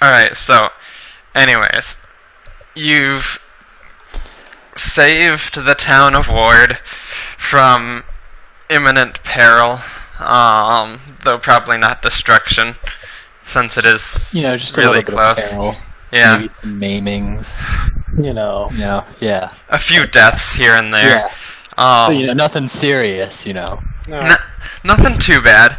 Alright, so, anyways, you've saved the town of Ward from imminent peril, though probably not destruction, since it is just a really little bit close. of peril. Yeah. Maybe some maimings. Yeah. A few deaths here and there. Yeah. So, nothing serious, No. Nothing too bad.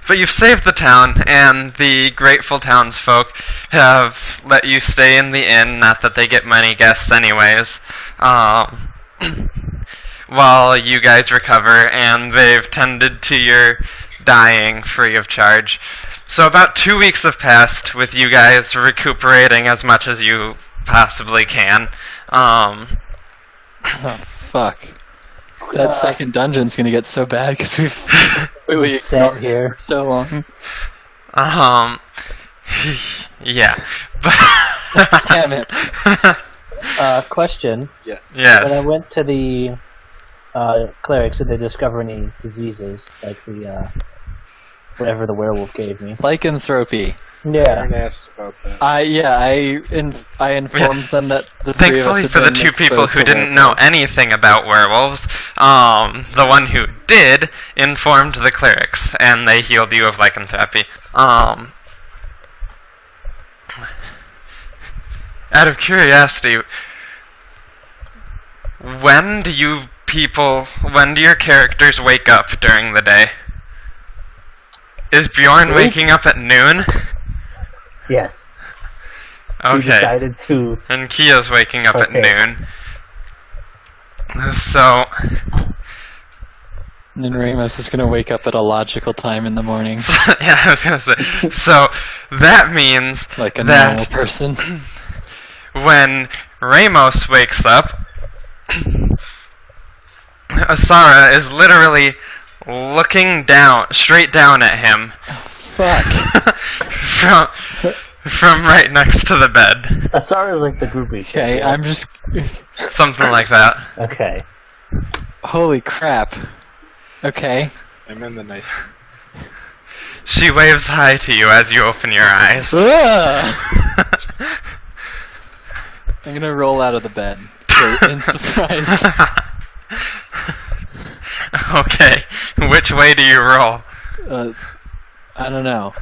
But you've saved the town, and the grateful townsfolk have let you stay in the inn, not that they get many guests anyways, while you guys recover, and they've tended to your dying free of charge. So about 2 weeks have passed with you guys recuperating as much as you possibly can. Oh, fuck. That second dungeon's gonna get so bad because we've sat here so long. Yeah. Damn it. Question. Yes. Yes. When I went to the clerics, did they discover any diseases like the whatever the werewolf gave me? Lycanthropy. Yeah. Aaron asked about that. I informed them that the three of us Thankfully had for the been two people exposed who to didn't know werewolves. anything about werewolves, the one who did informed the clerics, and they healed you of lycanthropy. Out of curiosity, when do your characters wake up during the day? Is Bjorn waking up at noon? Yes. We Okay. decided to. And Kia's waking up at Okay. noon. So, And then Ramos is gonna wake up at a logical time in the morning, yeah, I was gonna say. So, that means like a that normal person. when Ramos wakes up, Asara is literally looking straight down at him Fuck. from right next to the bed. Asara is like the groupie. Okay, I'm just. Something like that. Okay. Holy crap. Okay. I'm in the nice room. She waves hi to you as you open your eyes. Ugh. I'm gonna roll out of the bed in surprise. Okay, which way do you roll? I don't know.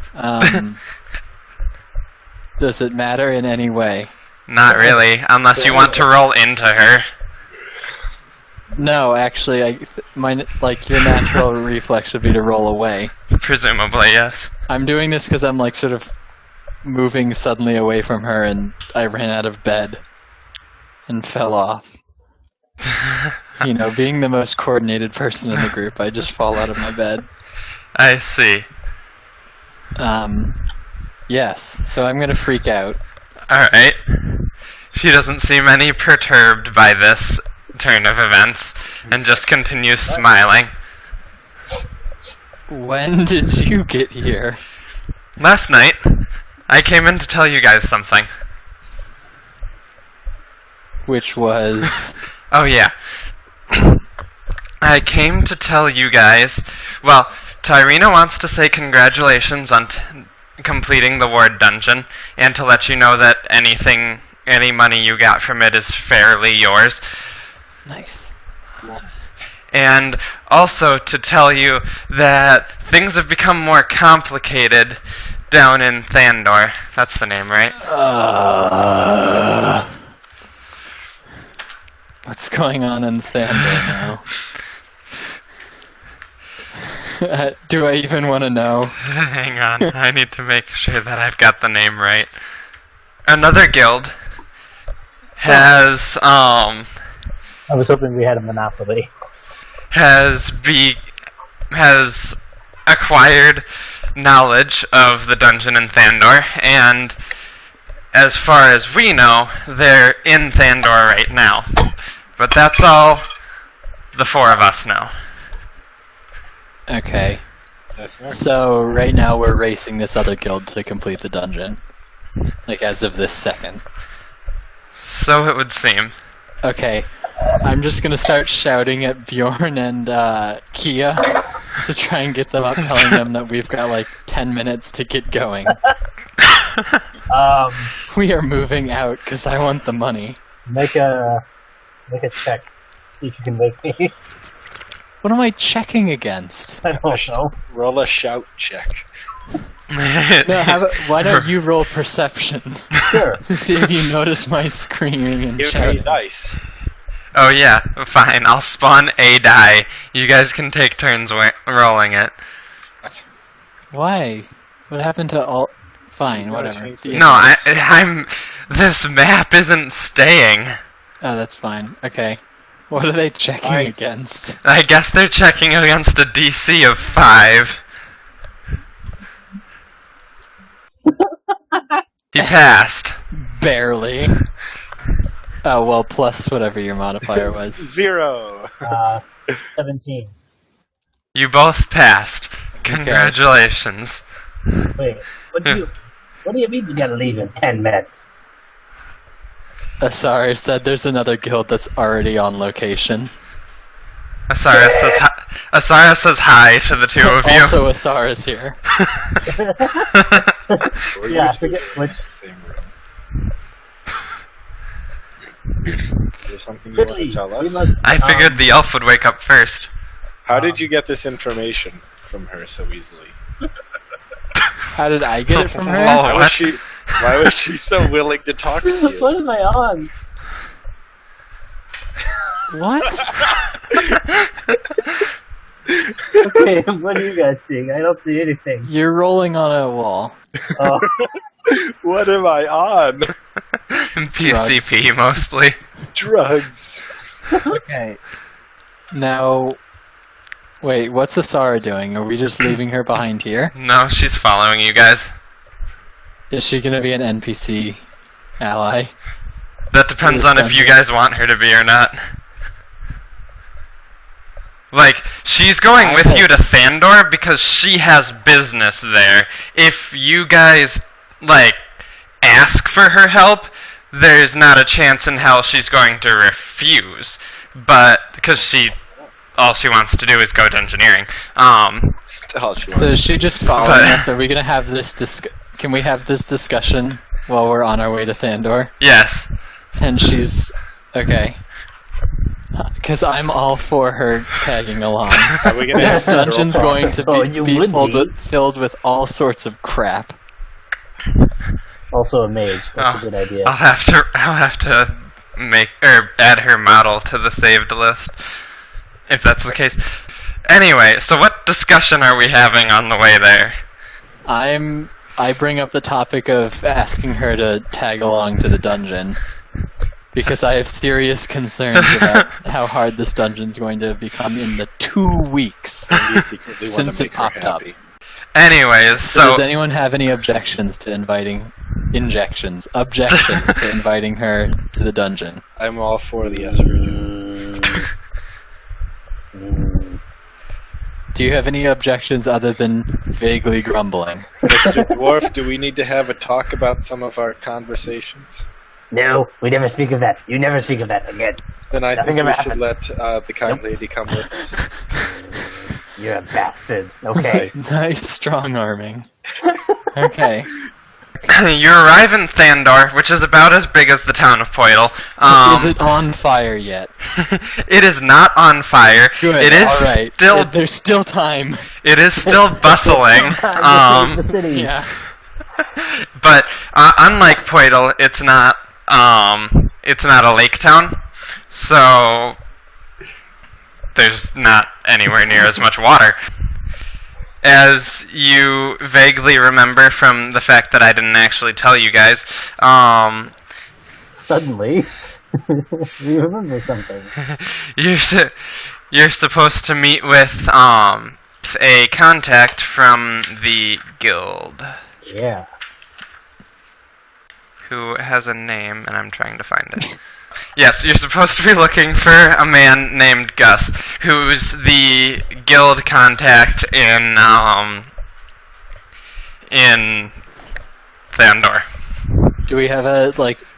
Does it matter in any way? Not really, unless you want to roll into her. No, actually, your natural reflex would be to roll away. Presumably, yes. I'm doing this because I'm sort of moving suddenly away from her, and I ran out of bed and fell off. Being the most coordinated person in the group, I just fall out of my bed. I see. Yes, so I'm gonna freak out. Alright. She doesn't seem any perturbed by this turn of events, and just continues smiling. When did you get here? Last night, I came in to tell you guys something. Which was... Oh yeah. I came to tell you guys, well, Tyrina wants to say congratulations on completing the ward dungeon, and to let you know that any money you got from it is fairly yours. Nice. And also to tell you that things have become more complicated down in Thandor. That's the name, right? What's going on in Thandor now? Do I even want to know? Hang on, I need to make sure that I've got the name right. Another guild has, I was hoping we had a monopoly. has acquired knowledge of the dungeon in Thandor, and as far as we know, they're in Thandor right now. But that's all the four of us know. Okay. That's right. So, right now we're racing this other guild to complete the dungeon. As of this second. So it would seem. Okay. I'm just gonna start shouting at Bjorn and Kia. to try and get them up, telling them that we've got like 10 minutes to get going. We are moving out because I want the money. Make a check. See if you can make me. What am I checking against? I don't know. Roll a shout check. No, why don't you roll perception? Sure. See if you notice my screaming and Give me shouting. dice. Oh yeah, fine. I'll spawn a die. You guys can take turns rolling it. What? Why? What happened to all? Fine, She's gotta whatever. change the- No, I'm. This map isn't staying. Oh, that's fine. Okay. What are they checking I- against? I guess they're checking against a DC of 5. He passed. Barely. Oh, well, plus whatever your modifier was. 0. 17. You both passed. Congratulations. Wait, what do you mean you gotta leave in 10 minutes? Asari said there's another guild that's already on location. Asara says hi to the two of you. Also, Asara's here. We're Yeah, I usually forget in which. the same room. Is there something you want Quickly, to tell we us? must, I figured the elf would wake up first. How did you get this information from her so easily? How did I get it from her? Oh, Why what? was she so willing to talk to you? What am I on? What? Okay, what are you guys seeing? I don't see anything. You're rolling on a wall. Oh, What am I on? PCP mostly. Drugs. Okay. Now, wait, what's Asara doing? Are we just leaving her behind here? No, she's following you guys. Is she gonna be an NPC ally? That depends This on if you dungeon. guys want her to be or not. Like, she's going I with hope- you to Thandor because she has business there. If you guys, like, ask for her help, there's not a chance in hell she's going to refuse. But, because all she wants to do is go to engineering. All she So wants. is she just following But- us? Are we gonna have this Can we have this discussion while we're on our way to Thandor? Yes. And she's okay. Because I'm all for her tagging along. Are we gonna This have dungeon's going to Oh, you be would be. filled with all sorts of crap. also a mage. That's a good idea. I'll have to add her model to the saved list, if that's the case. Anyway, so what discussion are we having on the way there? I bring up the topic of asking her to tag along to the dungeon because I have serious concerns about how hard this dungeon's going to become in the 2 weeks. You secretly wanna Since it make her popped up. happy. Anyways, So so does anyone have any objections to objections to inviting her to the dungeon? I'm all for the escort. Do you have any objections other than vaguely grumbling? Mr. Dwarf, do we need to have a talk about some of our conversations? No, we never speak of that. You never speak of that again. Then I Nothing think we ever should happened. let the kind lady come with us. You're a bastard. Okay. Nice strong arming. Okay. you arrive in Thandor, which is about as big as the town of Poitle. Is it on fire yet? It is not on fire. Good. It is all right. still. There's still time. It is still bustling. The city. Yeah. But unlike Poitle, it's not a lake town, so there's not anywhere near as much water. As you vaguely remember from the fact that I didn't actually tell you guys, Suddenly, we remember something. you're supposed to meet with a contact from the guild Yeah. who has a name, and I'm trying to find it. Yes, you're supposed to be looking for a man named Gus, who's the guild contact in Thandor. Do we have a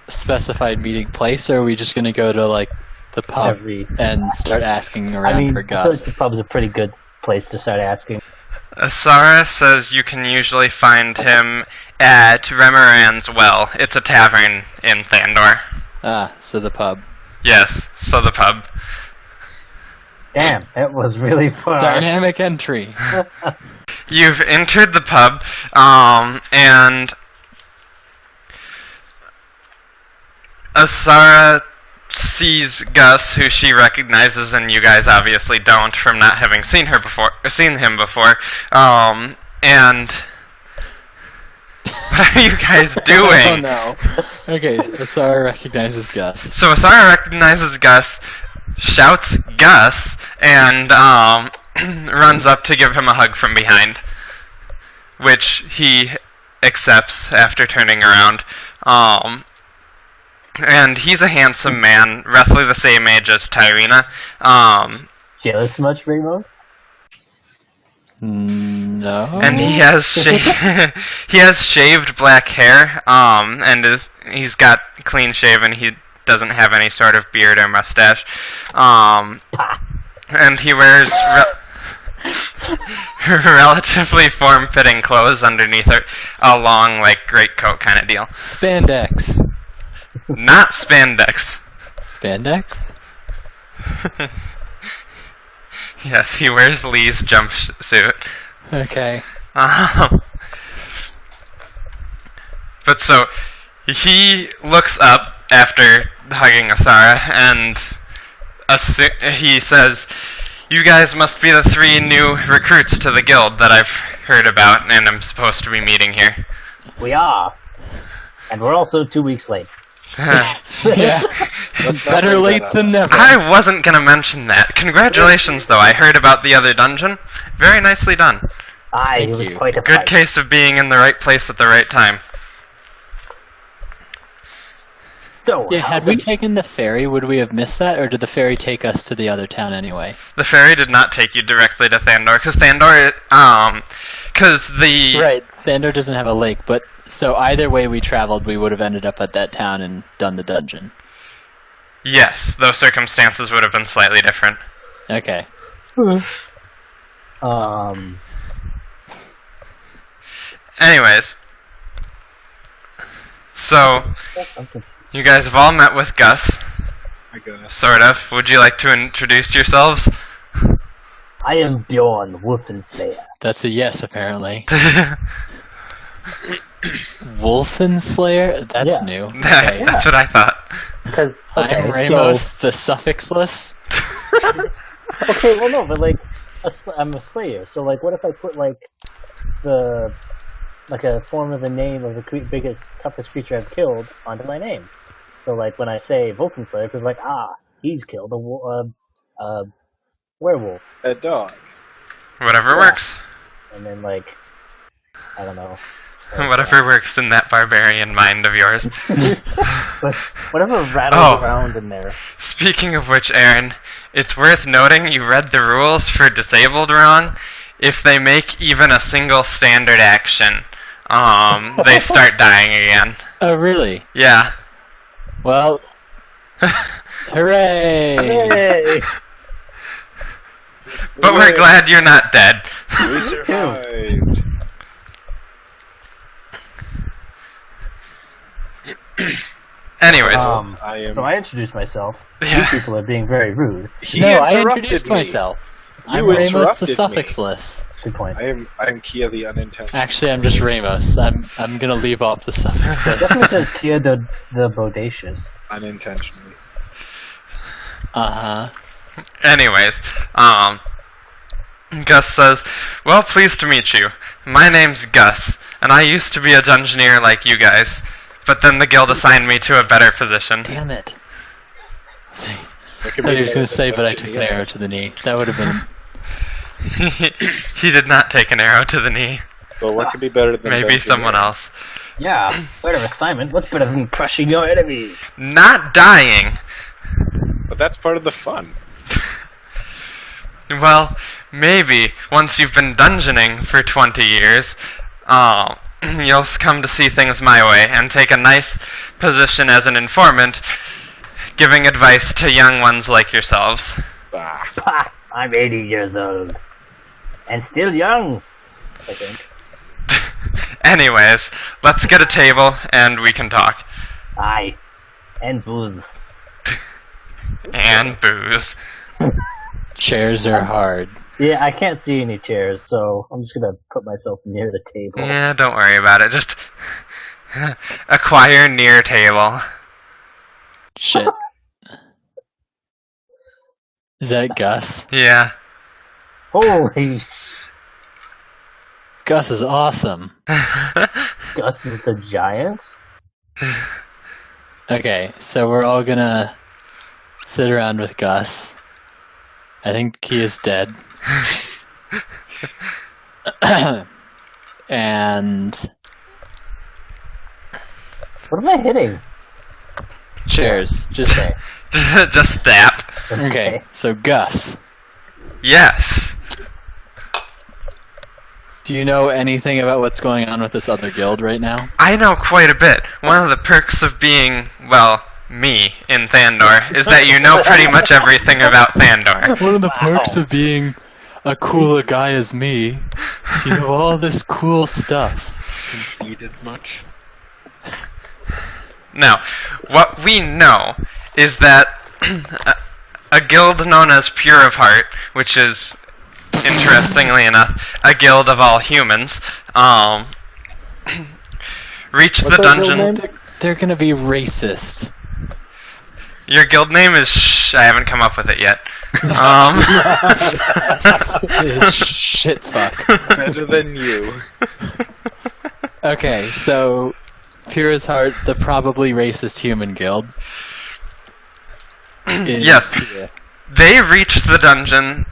specified meeting place, or are we just gonna go to the pub Every. and start asking around I mean, for I feel like Gus? the pub's a pretty good place to start asking. Asara says you can usually find him at Remoran's Well. It's a tavern in Thandor. Ah, so the pub. Yes, so the pub. Damn, it was really far. Dynamic entry. You've entered the pub, and Asara sees Gus, who she recognizes, and you guys obviously don't from not having seen him before. And what are you guys doing? Oh no. Okay, Asara recognizes Gus. So Asara recognizes Gus, shouts Gus, and runs up to give him a hug from behind, which he accepts after turning around. And he's a handsome man, roughly the same age as Tyrina. Jealous much, Ramos? No. And he has he has shaved black hair, and he's got clean shaven. He doesn't have any sort of beard or mustache. And he wears relatively form-fitting clothes underneath a long, like, greatcoat kind of deal. Spandex. Not spandex. Spandex? Yes, he wears Lee's jumpsuit. Okay. But so, he looks up after hugging Asara, and he says, "You guys must be the 3 new recruits to the guild that I've heard about, and I'm supposed to be meeting here." We are. And we're also 2 weeks late. Yeah. Better late than never. I wasn't gonna mention that. Congratulations, though. I heard about the other dungeon. Very nicely done. Aye, Thank it was you. quite a Good fight. case of being in the right place at the right time. So, Yeah, had we taken the ferry, would we have missed that, or did the ferry take us to the other town anyway? The ferry did not take you directly to Thandor, because Right, Thandor doesn't have a lake, but so either way we traveled, we would have ended up at that town and done the dungeon. Yes, those circumstances would have been slightly different. Okay. Anyways, so you guys have all met with Gus, I guess. sort of. Would you like to introduce yourselves? I am Bjorn, Wolfenslayer. That's a yes, apparently. Wolfenslayer? That's Yeah. new. Okay. That's what I thought. Because, I'm Ramos, the suffixless. okay, well no, but like, I'm a slayer, so like, what if I put like, a form of the name of the biggest, toughest creature I've killed onto my name? So like, when I say Wolfenslayer, it's like, he's killed a werewolf. A dog. Whatever Yeah. works. And then like, I don't know. Whatever works in that barbarian mind of yours. But whatever rattles around in there. Speaking of which, Aaron, it's worth noting you read the rules for disabled wrong. If they make even a single standard action, they start dying again. Oh, really? Yeah. Well, hooray! Yay! But we're glad you're not dead. We survived. Anyways. I am. So I introduced myself. Yeah. You people are being very rude. He No, I interrupted introduced me. myself. I'm You Ramos the interrupted me. suffixless. Good point. I am Kia the unintentional. Actually, I'm just Ramos. I'm gonna leave off the suffixless. Definitely says Kia the bodacious. Unintentionally. Uh-huh. Anyways, Gus says, "Well, pleased to meet you. My name's Gus, and I used to be a dungeoneer like you guys, but then the guild assigned me to a better position." Damn it. That I could thought be he was better gonna say, than but I dungeon, took an yeah. arrow to the knee. That would have been... He did not take an arrow to the knee. But what could be better than Maybe dungeon, someone yeah? else. Yeah, better assignment. What's better than crushing your enemies? Not dying. But that's part of the fun. Well, maybe once you've been dungeoning for 20 years, you'll come to see things my way and take a nice position as an informant, giving advice to young ones like yourselves. Bah. Pah! I'm 80 years old. And still young, I think. Anyways, let's get a table and we can talk. Aye. And booze. And booze. Chairs are hard. Yeah, I can't see any chairs, so I'm just gonna put myself near the table. Yeah, don't worry about it. Just acquire near table. Shit. Is that Gus? Yeah. Holy Gus is awesome. Gus is the giant? Okay, so we're all gonna sit around with Gus. I think he is dead. And What am I hitting? chairs. Just Okay. Just stap. okay. So Gus, Yes. do you know anything about what's going on with this other guild right now? I know quite a bit. One of the perks of being, well, me in Thandor is that you know pretty much everything about Thandor. One of the Wow. perks of being a cool guy as me, you know all this cool stuff. Conceded much. Now, what we know is that a guild known as Pure of Heart, which is, interestingly enough, a guild of all humans, reached What's the our guild dungeon. name? They're gonna be racist. Your guild name is I haven't come up with it yet. It's shit fuck. Better than you. Okay, so Pure as Heart, the probably racist human guild. is Yes. here. They reached the dungeon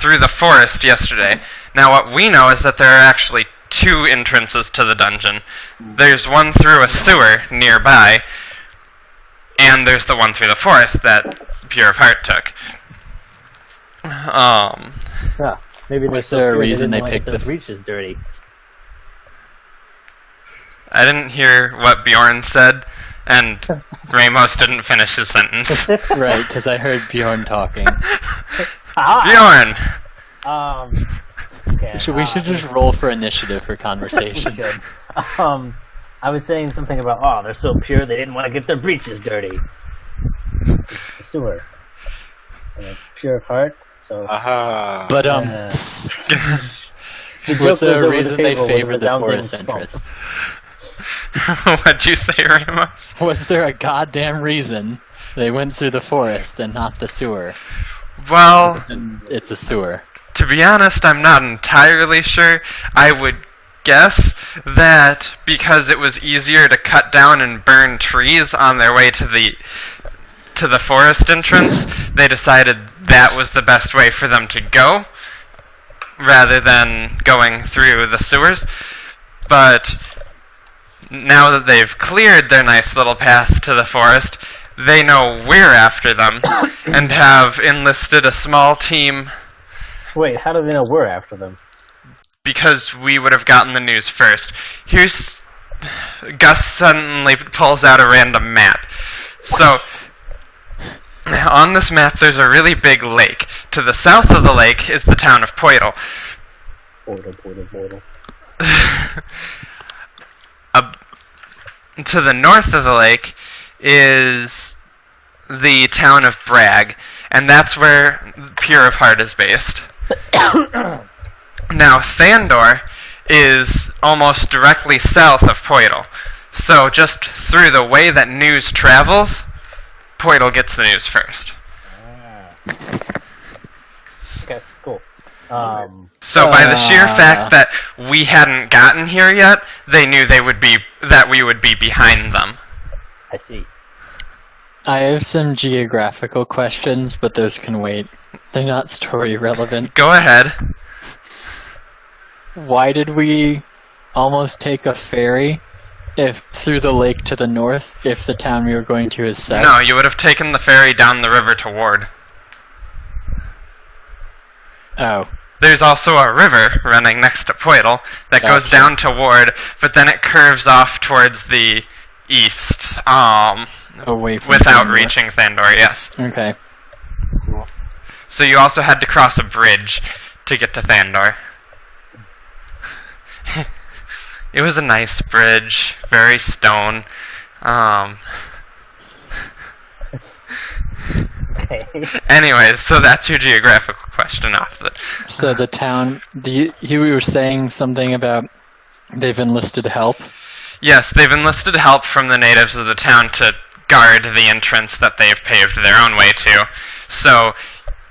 through the forest yesterday. Now, what we know is that there are actually two entrances to the dungeon. There's one through a sewer nearby, and there's the one through the forest that Pure of Heart took. Yeah, maybe Was they're there a so reason they they didn't picked want the- the breeches dirty. I didn't hear what Bjorn said, and Ramos didn't finish his sentence. Right, because I heard Bjorn talking. Ah! Bjorn! Okay, We should just roll for initiative for conversation. Good. I was saying something about, oh, they're so pure they didn't want to get their breeches dirty. It's the sewer. And it's pure of heart, so... Aha. But The joke was there a over the reason they table with favored the resounding forest thump. entrance? What'd you say, Ramos? Was there a goddamn reason they went through the forest and not the sewer? Well, And it's a sewer. to be honest, I'm not entirely sure. I would guess that because it was easier to cut down and burn trees on their way to the forest entrance, they decided that was the best way for them to go, rather than going through the sewers. But now that they've cleared their nice little path to the forest, they know we're after them, and have enlisted a small team Wait, how do they know we're after them? because we would have gotten the news first. Here's... Gus suddenly pulls out a random map. So, on this map there's a really big lake. To the south of the lake is the town of Poitle. Portal. To the north of the lake is the town of Bragg, and that's where Pure of Heart is based. Now, Thandor is almost directly south of Poitle. So just through the way that news travels, Poitle gets the news first. Okay, cool. So by the sheer fact that we hadn't gotten here yet, they knew that we would be behind them. I see. I have some geographical questions, but those can wait. They're not story relevant. Go ahead. Why did we almost take a ferry through the lake to the north if the town we were going to is south? No, you would have taken the ferry down the river to Ward. Oh. There's also a river running next to Poitle that goes Gotcha. down to Ward, but then it curves off towards the east, Away from without Thandor. reaching Thandor, yes. Okay. So you also had to cross a bridge to get to Thandor. It was a nice bridge, very stone. Okay. Anyways, so that's your geographical question off the. So the town, you were saying something about they've enlisted help? Yes, they've enlisted help from the natives of the town to guard the entrance that they've paved their own way to. So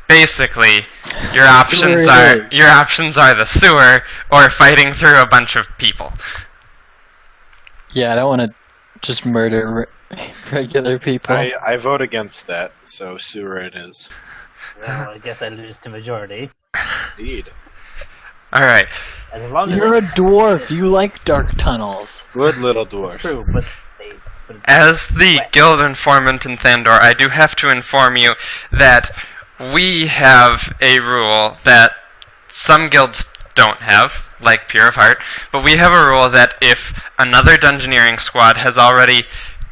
basically, your options are the sewer or fighting through a bunch of people. Yeah, I don't want to just murder regular people. I vote against that, so sewer it is. Well, I guess I lose to majority. Indeed. All right. As long as You're a dwarf. You like dark tunnels. Good little dwarf. true, but they. But As the guild informant in Thandor, I do have to inform you that we have a rule that some guilds don't have, like Pure of Heart, but we have a rule that if another dungeoneering squad has already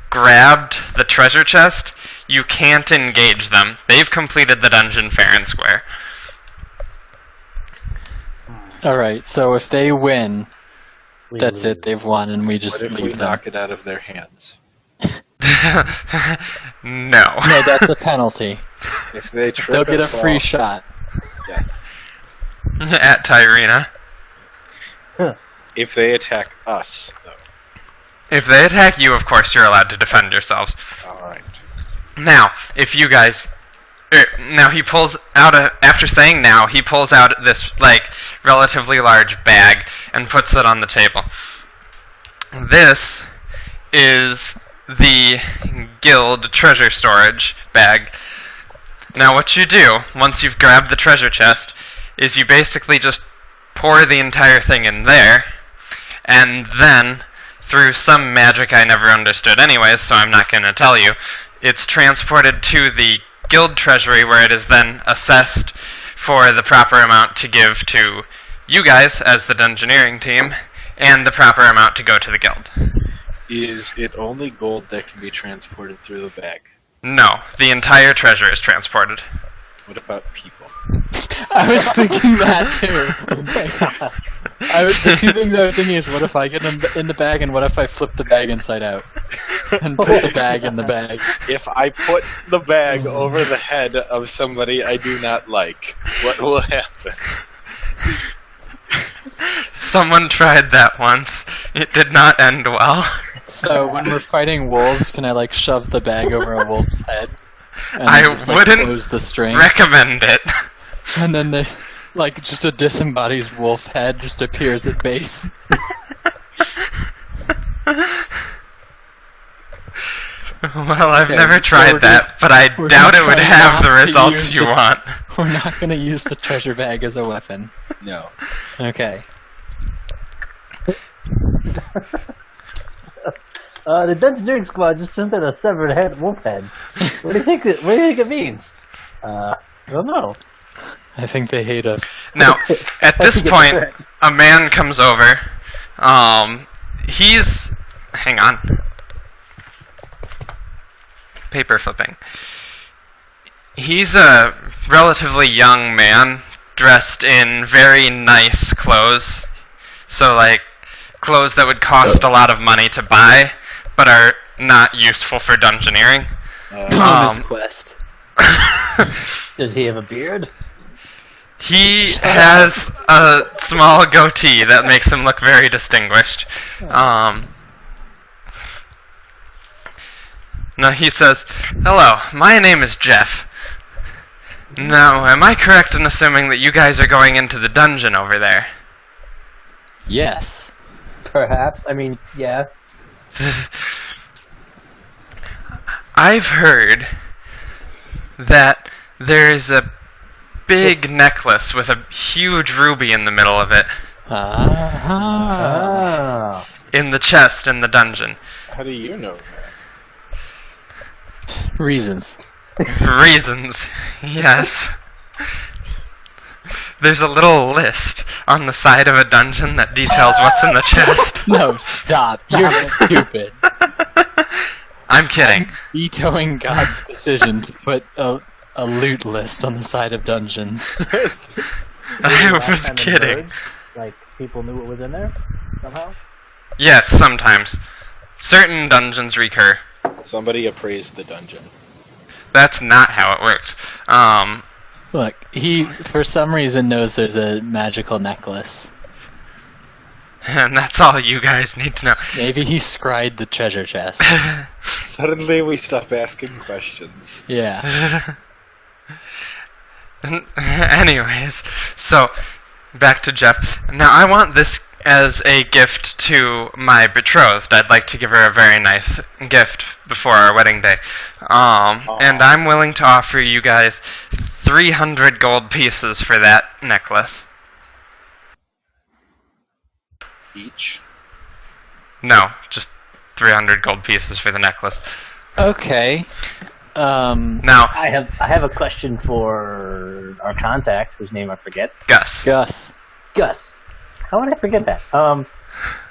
grabbed the treasure chest, you can't engage them. They've completed the dungeon fair and square. Alright, so if they win, we that's lose. it. They've won, and we What just if we leave them. knock it out of their hands? No. No, that's a penalty. If they trip They'll get and a free fall- shot. Yes. At Tyrena. If they attack us, though. If they attack you, of course, you're allowed to defend yourselves. Alright. Now, if you guys... Now he pulls out after saying now, he pulls out this, like, relatively large bag and puts it on the table. This is the guild treasure storage bag. Now what you do, once you've grabbed the treasure chest, is you basically just pour the entire thing in there, and then, through some magic I never understood anyways, so I'm not going to tell you, it's transported to the guild treasury where it is then assessed for the proper amount to give to you guys as the dungeoneering team, and the proper amount to go to the guild. Is it only gold that can be transported through the bag? No, the entire treasure is transported. What about people? I was thinking that too. The two things I was thinking is, what if I get them in the bag, and what if I flip the bag inside out and put the bag in the bag? If I put the bag over the head of somebody I do not like, what will happen? Someone tried that once. It did not end well. So when we're fighting wolves, can I like shove the bag over a wolf's head? And I then just, like, wouldn't close the string, recommend it. and then the like just a disembodied wolf head just appears at base. Well, I've Okay, never so tried we're that, but I we're doubt gonna it would try have not the to results use you the- want. We're not gonna use the treasure bag as a weapon. No. Okay. The Dungeoneering squad just sent in a severed head, wolf head. What do you think? What do you think it means? I don't know. I think they hate us. Now, at this How'd you get point, that? a man comes over. He's... Hang on. Paper flipping. He's a relatively young man, dressed in very nice clothes. So, like, clothes that would cost a lot of money to buy, but are not useful for dungeoneering. On this quest. Does he have a beard? He has a small goatee that makes him look very distinguished. Now he says, "Hello, my name is Jeff. Now, am I correct in assuming that you guys are going into the dungeon over there?" Yes. Perhaps. I mean, yeah. I've heard that there's a big necklace with a huge ruby in the middle of it Ah. in the chest in the dungeon. How do you know that? Reasons. Reasons, yes. There's a little list on the side of a dungeon that details what's in the chest. No, stop. You're stupid. I'm kidding. Vetoing God's decision to put a loot list on the side of dungeons. I Last was time in kidding. Verge, like people knew what was in there somehow? Yes, sometimes. Certain dungeons recur. Somebody appraised the dungeon. That's not how it works. Look, he for some reason knows there's a magical necklace. And that's all you guys need to know. Maybe he scried the treasure chest. Suddenly we stop asking questions. Yeah. Anyways, so back to Jeff. Now I want this as a gift to my betrothed. I'd like to give her a very nice gift before our wedding day. And I'm willing to offer you guys 300 gold pieces for that necklace. Each? No, just 300 gold pieces for the necklace. Okay. Now, I have a question for our contact, whose name I forget. Gus. Gus. Gus. How would I forget that?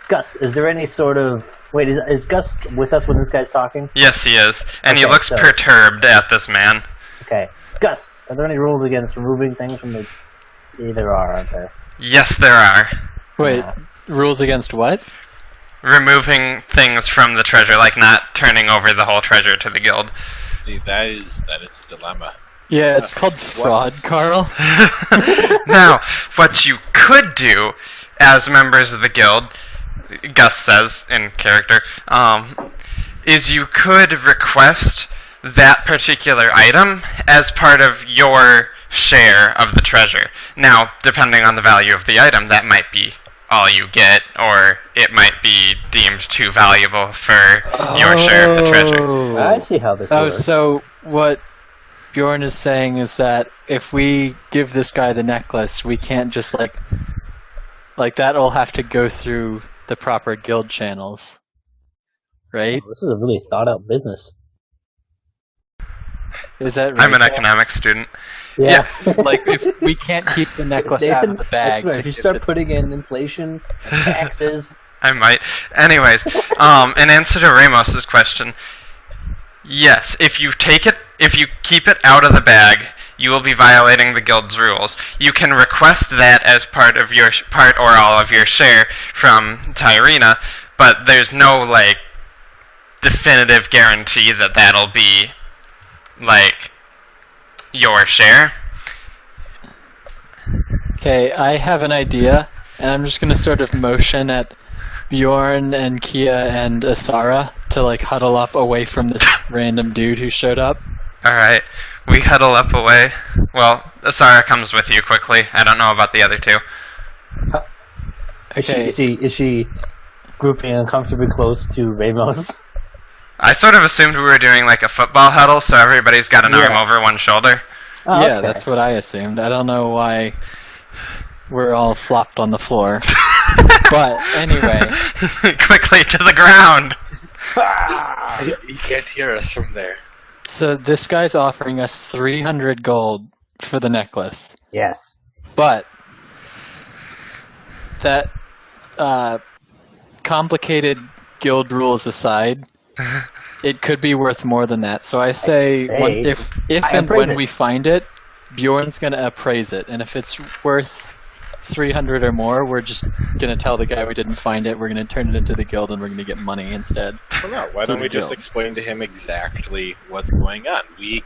Gus, is there any sort of... Wait, is Gus with us when this guy's talking? Yes, he is. And he Okay, looks so- perturbed at this man. Okay. Gus, are there any rules against removing things from the... Yeah, there are, aren't there? Yes, there are. Wait, rules against what? Removing things from the treasure, like not turning over the whole treasure to the guild. That is a dilemma. Yeah, it's Yes. called fraud, Carl. Now, what you could do as members of the guild, Gus says in character, is you could request that particular item as part of your share of the treasure. Now, depending on the value of the item, that might be all you get, or it might be deemed too valuable for your share of the treasure. I see how this Oh, works. so what Bjorn is saying is that if we give this guy the necklace, we can't just like that'll have to go through the proper guild channels, right? This is a really thought-out business. Is that right? I'm an economics student. Yeah. Like if we can't keep the necklace out of the bag, That's right. to If you give start it- putting in inflation, taxes... I might. Anyways, in answer to Ramos's question, yes, if you keep it out of the bag, you will be violating the guild's rules. You can request that as part of your part or all of your share from Tyrina, but there's no like definitive guarantee that that'll be like your share. Okay, I have an idea, and I'm just gonna sort of motion at Bjorn and Kia and Asara to like huddle up away from this random dude who showed up. Alright, we huddle up away. Well, Asara comes with you quickly. I don't know about the other two. Okay. Is she grouping uncomfortably close to Ramos? I sort of assumed we were doing like a football huddle, so everybody's got an arm over one shoulder. Oh, Yeah, okay. that's what I assumed. I don't know why we're all flopped on the floor. But anyway, Quickly to the ground! You can't hear us from there. so this guy's offering us 300 gold for the necklace. Yes. But that complicated guild rules aside, it could be worth more than that. So I say, if I and appraise when it. we find it, Bjorn's gonna appraise it, and if it's worth 300 or more, we're just gonna tell the guy we didn't find it. We're gonna turn it into the guild, and we're gonna get money instead. Well, no, why For don't the we just guild. explain to him exactly what's going on? We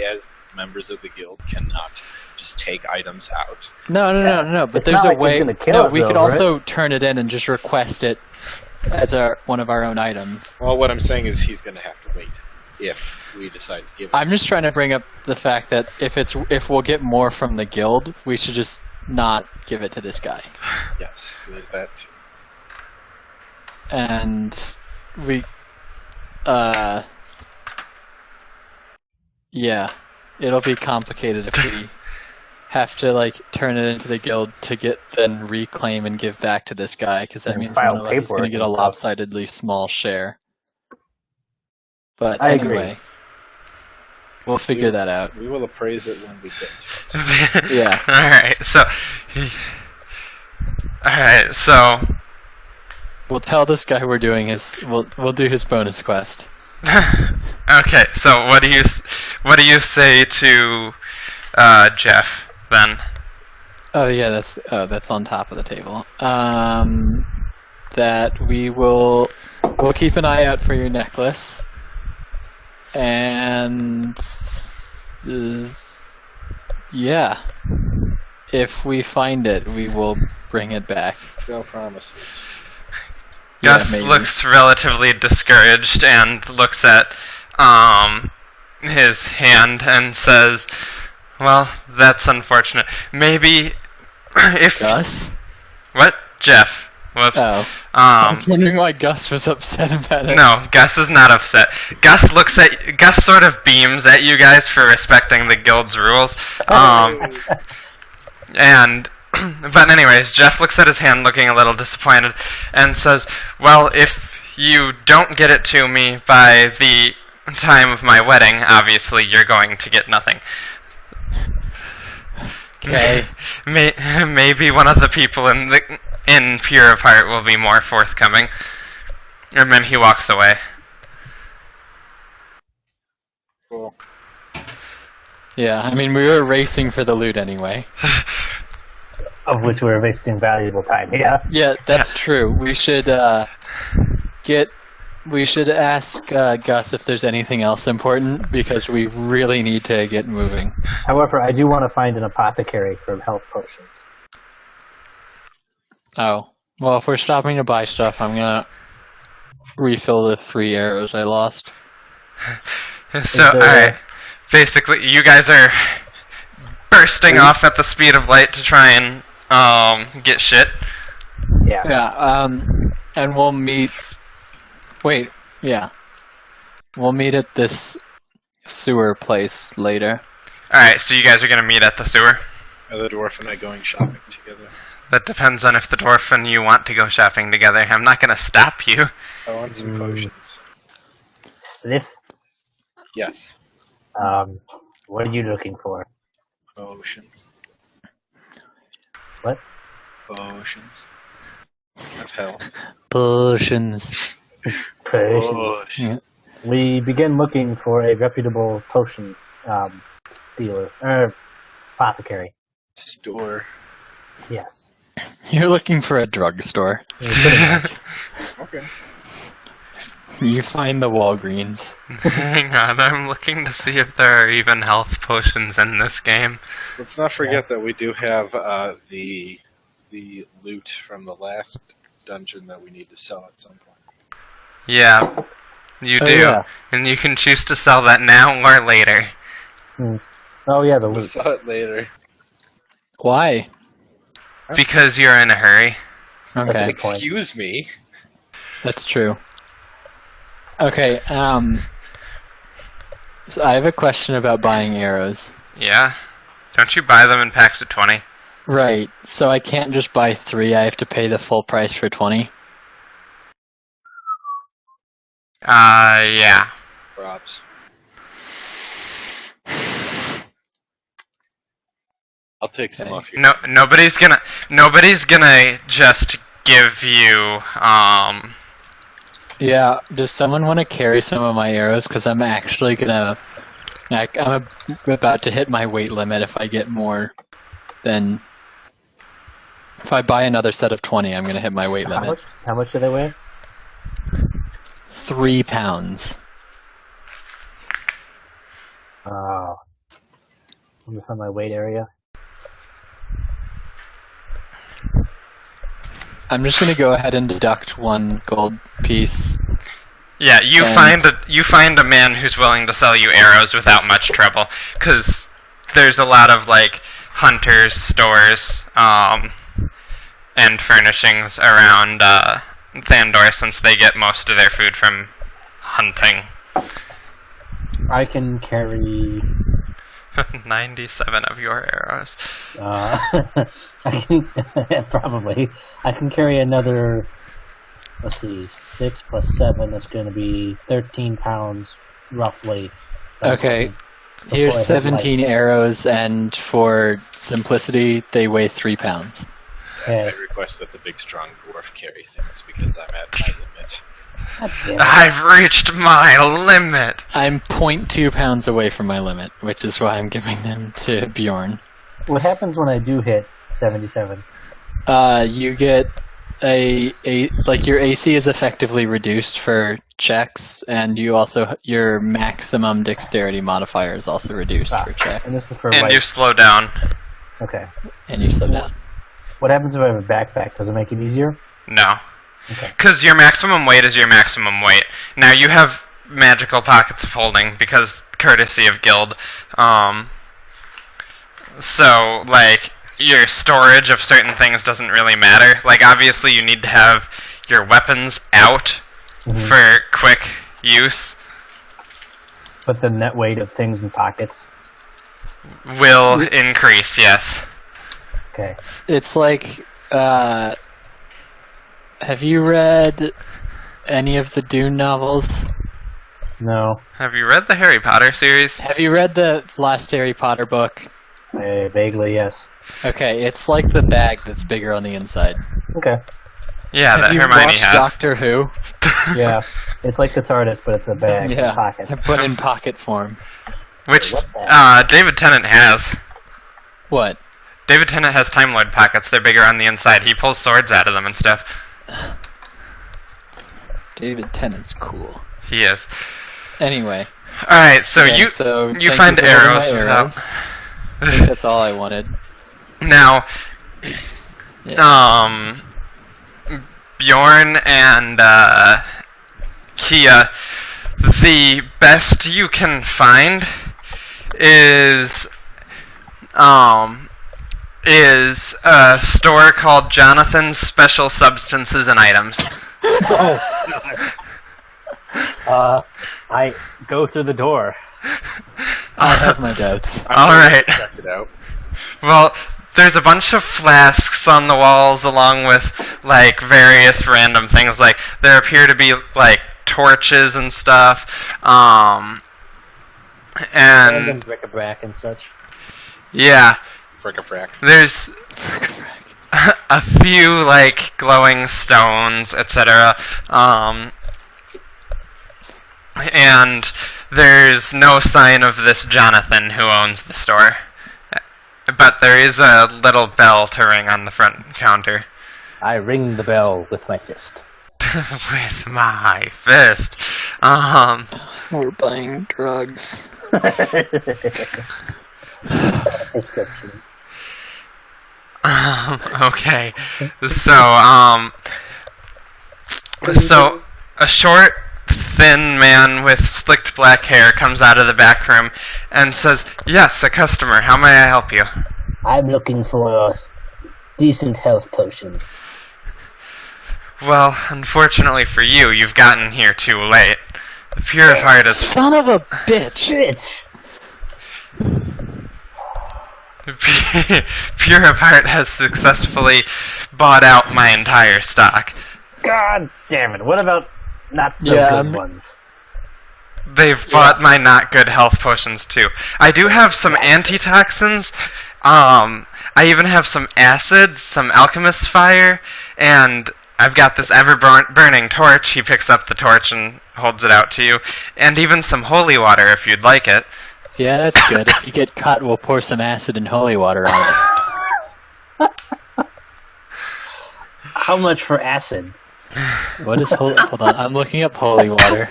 as members of the guild cannot just take items out. No. But It's there's not a like he's way. gonna kill No, us we could over it. also turn it in and just request it as one of our own items. Well, what I'm saying is he's going to have to wait if we decide to give it. I'm just trying to bring up the fact that if we'll get more from the guild, we should just not give it to this guy. Yes, there's that too. And we, yeah, it'll be complicated if we have to like turn it into the guild to get then reclaim and give back to this guy, because that And means file one of us is going paperwork to get a and stuff. lopsidedly small share. But I anyway, agree. we'll figure that out. We will appraise it when we get to it. Yeah. Alright, so We'll tell this guy we're doing we'll do his bonus quest. okay, so what do you say to Jeff then? Oh yeah, that's on top of the table. That we'll keep an eye out for your necklace, and yeah, if we find it, we will bring it back. No promises. Gus maybe. looks relatively discouraged and looks at his hand and says, "Well, that's unfortunate. Maybe if Gus? what? Jeff? Whoops. Oh. I was Um, wondering why Gus was upset about it. no, Gus is not upset. Gus sort of beams at you guys for respecting the guild's rules. And but anyways, Jeff looks at his hand looking a little disappointed and says, "Well, if you don't get it to me by the time of my wedding, obviously you're going to get nothing." Okay. Maybe one of the people in Pure of Heart will be more forthcoming. And then he walks away. Cool. Yeah, I mean, we were racing for the loot anyway. Of which we're wasting valuable time. Yeah. Yeah, that's true. We should ask Gus if there's anything else important, because we really need to get moving. However, I do want to find an apothecary for health potions. Oh. Well, if we're stopping to buy stuff, I'm gonna refill the 3 arrows I lost. So, alright. Basically, you guys are bursting off at the speed of light to try and get shit. Yeah. Yeah, and we'll meet... Wait, yeah. We'll meet at this sewer place later. Alright, so you guys are gonna meet at the sewer? Are the dwarf and I going shopping together? That depends on if the dwarf and you want to go shopping together. I'm not gonna stop you. I want some potions. Sniff. Yes. What are you looking for? Potions. What? Potions. Of health. Potions. Potions. Yeah. We begin looking for a reputable potion dealer, apothecary. Store. Yes. You're looking for a drugstore. Okay. You find the Walgreens. Hang on, I'm looking to see if there are even health potions in this game. Let's not forget that we do have the loot from the last dungeon that we need to sell at some point. Yeah, you Oh, do. yeah. And you can choose to sell that now or later. Oh yeah, the We'll loot. sell it later. Why? Because you're in a hurry. That's a Okay, good point. Excuse me. that's true. Okay, so I have a question about buying arrows. Yeah? Don't you buy them in packs of 20? Right, so I can't just buy 3, I have to pay the full price for 20? Yeah. Props. I'll take some Okay. off your. No, nobody's gonna just give you, Yeah, does someone want to carry some of my arrows? Because I'm actually gonna... I'm about to hit my weight limit if I get more than... If I buy another set of 20, I'm gonna hit my weight limit. How much do they weigh? 3 pounds. Let me find my weight area. I'm just gonna go ahead and deduct 1 gold piece. yeah, you find a man who's willing to sell you arrows without much trouble. Because there's a lot of, like, hunters, stores, and furnishings around, Thandor, since they get most of their food from hunting. I can carry. 97 of your arrows. I can probably. I can carry another. Let's see, 6 plus 7. That's going to be 13 pounds, roughly. Okay, Before I here's hit 17 arrows, and for simplicity, they weigh 3 pounds. Okay. I request that the big strong dwarf carry things because I'm at my limit. God damn it. I've reached my limit! I'm 0.2 pounds away from my limit, which is why I'm giving them to Bjorn. What happens when I do hit 77. You get your AC is effectively reduced for checks, and your maximum dexterity modifier is also reduced for checks. And this is for And white. you slow down. Okay. And you slow down. What happens if I have a backpack? Does it make it easier? No. Okay. Because your maximum weight is your maximum weight. Now, you have magical pockets of holding because courtesy of guild. So, like, your storage of certain things doesn't really matter. Like, obviously you need to have your weapons out for quick use. But the net weight of things in pockets? Will increase, yes. Okay. It's like, have you read any of the Dune novels? No. Have you read the Harry Potter series? Have you read the last Harry Potter book? Vaguely, yes. Okay, it's like the bag that's bigger on the inside. Okay. Yeah, Have that you Hermione watched has. Doctor Who? Yeah. It's like the TARDIS, but it's a bag in a pocket. but in pocket form. Which What the David Tennant has. What? David Tennant has Time Lord pockets. They're bigger on the inside. He pulls swords out of them and stuff. David Tennant's cool. He is. Anyway. Alright, so Okay, you so you thank find you for holding arrows my without... arrows. I think that's all I wanted. Now, Yeah. Bjorn and Kia, the best you can find is a store called Jonathan's Special Substances and Items. I go through the door. I have my doubts. Alright. Check it out. Well, there's a bunch of flasks on the walls along with, like, various random things. Like, there appear to be, like, torches and stuff. Random And, bric-a-brac and such. yeah, Frick-a-frack. there's a few, like, glowing stones, etc. And there's no sign of this Jonathan who owns the store. But there is a little bell to ring on the front counter. I ring the bell with my fist. With my fist. We're buying drugs. Prescription. Okay. So a short, thin man with slicked black hair comes out of the back room and says, "Yes, a customer. How may I help you?" I'm looking for decent health potions. Well, unfortunately for you, you've gotten here too late. The Pure of Heart is... Son of a bitch! Pure of Heart has successfully bought out my entire stock. God damn it! What about not so good ones? They've bought my not good health potions too. I do have some antitoxins. I even have some acid, some alchemist's fire, and I've got this ever-burning torch. He picks up the torch and holds it out to you, and even some holy water if you'd like it. Yeah, that's good. If you get caught, we'll pour some acid and holy water on it. How much for acid? What is holy... Hold on, I'm looking up holy water.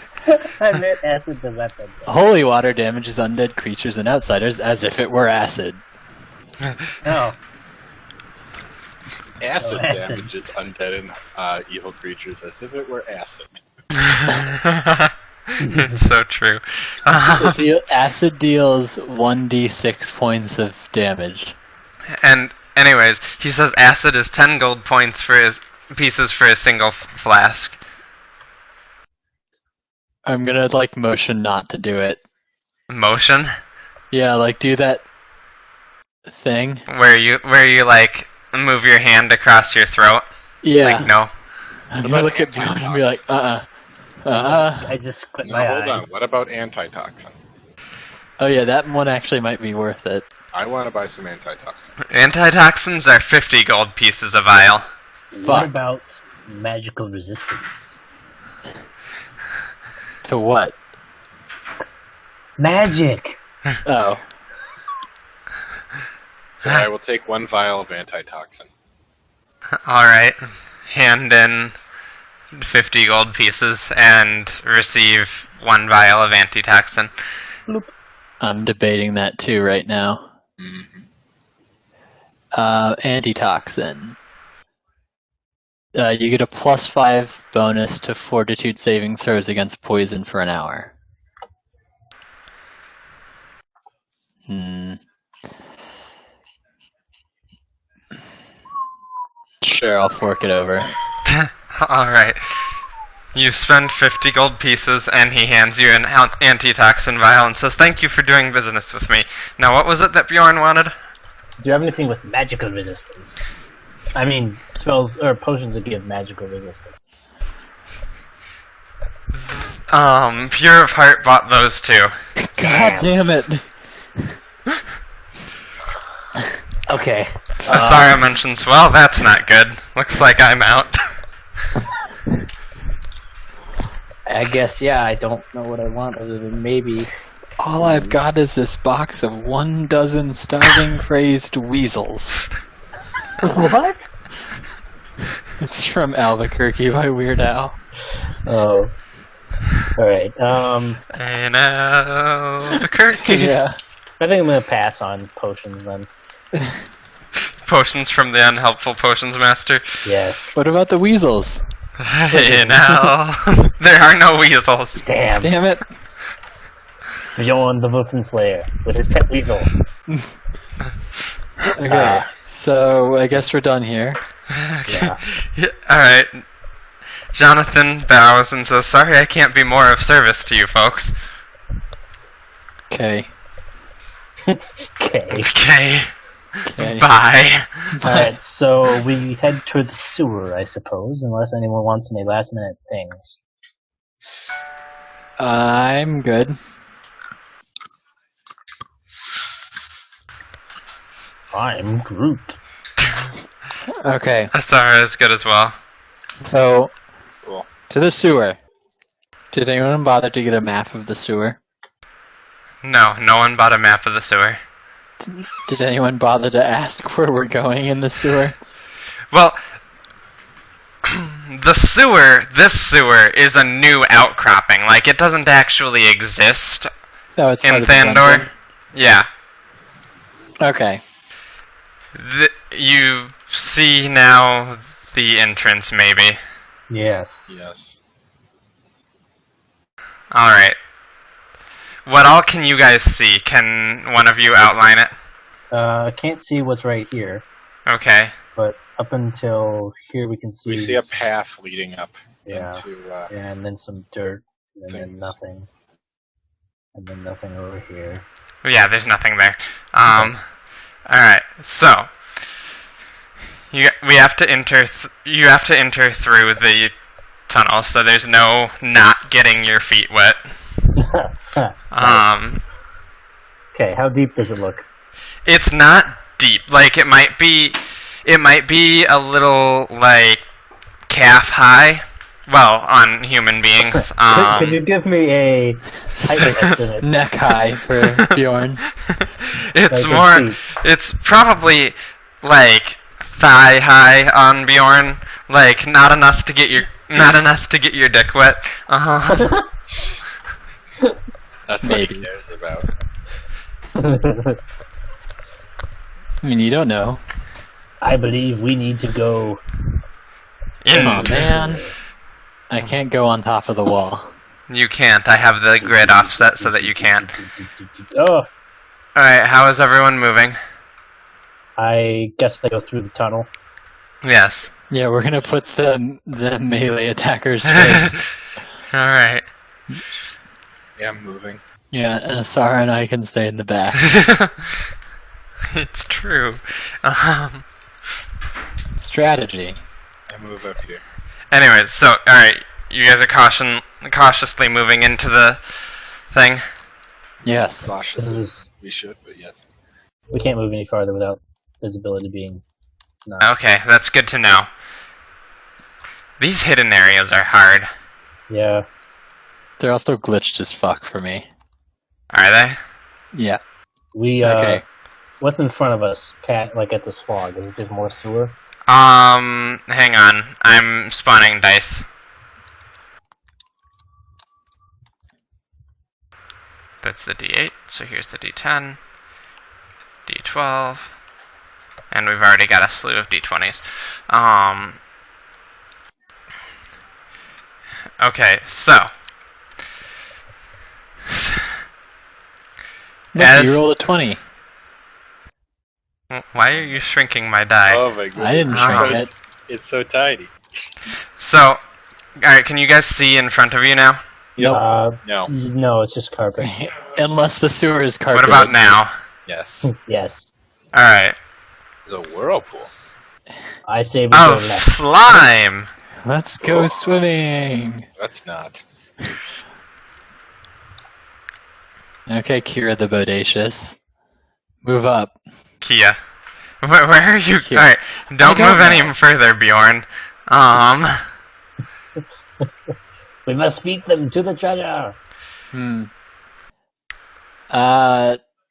I meant acid to weapon. Holy water damages undead creatures and outsiders as if it were acid. No. Acid acid. damages undead and evil creatures as if it were acid. It's so true. Acid deals 1d6 points of damage. And anyways, he says acid is 10 gold points for his pieces for a single flask. I'm gonna, like, motion not to do it. Motion? Yeah, like, do that thing. Where you like move your hand across your throat? Yeah. Like, no. I'm gonna look at Bjorn and be like, I just squint No, my hold eyes. on. What about antitoxin? Oh yeah, that one actually might be worth it. I want to buy some antitoxin. Antitoxins are 50 gold pieces a vial. What Fuck. about magical resistance? To what? Magic! Oh. So I will take 1 vial of antitoxin. Alright. Hand in 50 gold pieces and receive 1 vial of antitoxin. I'm debating that too right now. Mm-hmm. Antitoxin. You get a +5 bonus to fortitude saving throws against poison for an hour. Sure, I'll fork it over. Alright. You spend 50 gold pieces, and he hands you an antitoxin vial and says, "Thank you for doing business with me." Now, what was it that Bjorn wanted? Do you have anything with magical resistance? I mean, spells or potions that give magical resistance. Pure of Heart bought those too. God damn it! Okay. Asara mentions, "Well, that's not good. Looks like I'm out." I guess, yeah, I don't know what I want other than maybe... All I've got is this box of 12 starving crazed weasels. What? It's from Albuquerque by Weird Al. Oh. Alright, In Albuquerque. Yeah. I think I'm gonna pass on potions then. Potions from the unhelpful potions master. Yes. What about the weasels? Hey now, there are no weasels. Damn. Damn it. Bjorn the Wolfen Slayer with his pet weasel. Okay, so I guess we're done here. Yeah. Alright. Jonathan bows and says, "Sorry I can't be more of service to you folks." Okay. Okay. Okay. Okay. Bye. Alright, so we head to the sewer, I suppose, unless anyone wants any last minute things. I'm good. I'm Groot. Okay, Asara is good as well. so Cool. to the sewer. Did anyone bother to get a map of the sewer? No one bought a map of the sewer. Did anyone bother to ask where we're going in the sewer? Well, this sewer is a new outcropping. Like, it doesn't actually exist Oh, it's in part of the Thandor. dungeon. Yeah. Okay. You see now the entrance, maybe. Yes. Yes. Alright. What all can you guys see? Can one of you outline it? I can't see what's right here, Okay. but up until here we can see... We see a path leading up Yeah. into... and then some dirt, and then Things. nothing. And then nothing over here. Yeah, there's nothing there. Alright, so we have to enter. You have to enter through the tunnel, so there's no not getting your feet wet. Okay, how deep does it look? It's not deep. Like it might be a little like calf high. Well, on human beings. Could you give me a height estimate? Neck high for Bjorn. It's Like more. in feet. It's probably like thigh high on Bjorn. Like not enough to get your dick wet. That's what Maybe. he cares about. I mean, you don't know. I believe we need to go. Oh man, I can't go on top of the wall. You can't. I have the grid offset so that you can't. Oh, Alright, how is everyone moving? I guess I go through the tunnel. Yes. Yeah, we're gonna put the melee attackers first. Alright. Yeah, I'm moving. Yeah, and Asara and I can stay in the back. It's true. Strategy. I move up here. Anyways, so, alright. You guys are cautiously moving into the thing. Yes. Cautiously. We should, but yes. We can't move any farther without visibility being. Not. Okay, that's good to know. These hidden areas are hard. Yeah. They're also glitched as fuck for me. Are they? Yeah. We Okay. What's in front of us, like at this fog? Is it just more sewer? Hang on. I'm spawning dice. That's the D8, so here's the D10, D12, and we've already got a slew of D20s. Okay, so. Look, you rolled a 20. Why are you shrinking my die? Oh my goodness. I didn't shrink it. It's so tiny. So, alright, can you guys see in front of you now? No. No, it's just carpet. Unless the sewer is carpeted. What about now? Yes. Yes. Alright. There's a whirlpool. I say we Oh, go left. slime! Let's go swimming. That's not. Okay, Kira the Bodacious. Move up. Kia. Where are you? Here. Alright, don't don't move any further, Bjorn. We must beat them to the treasure.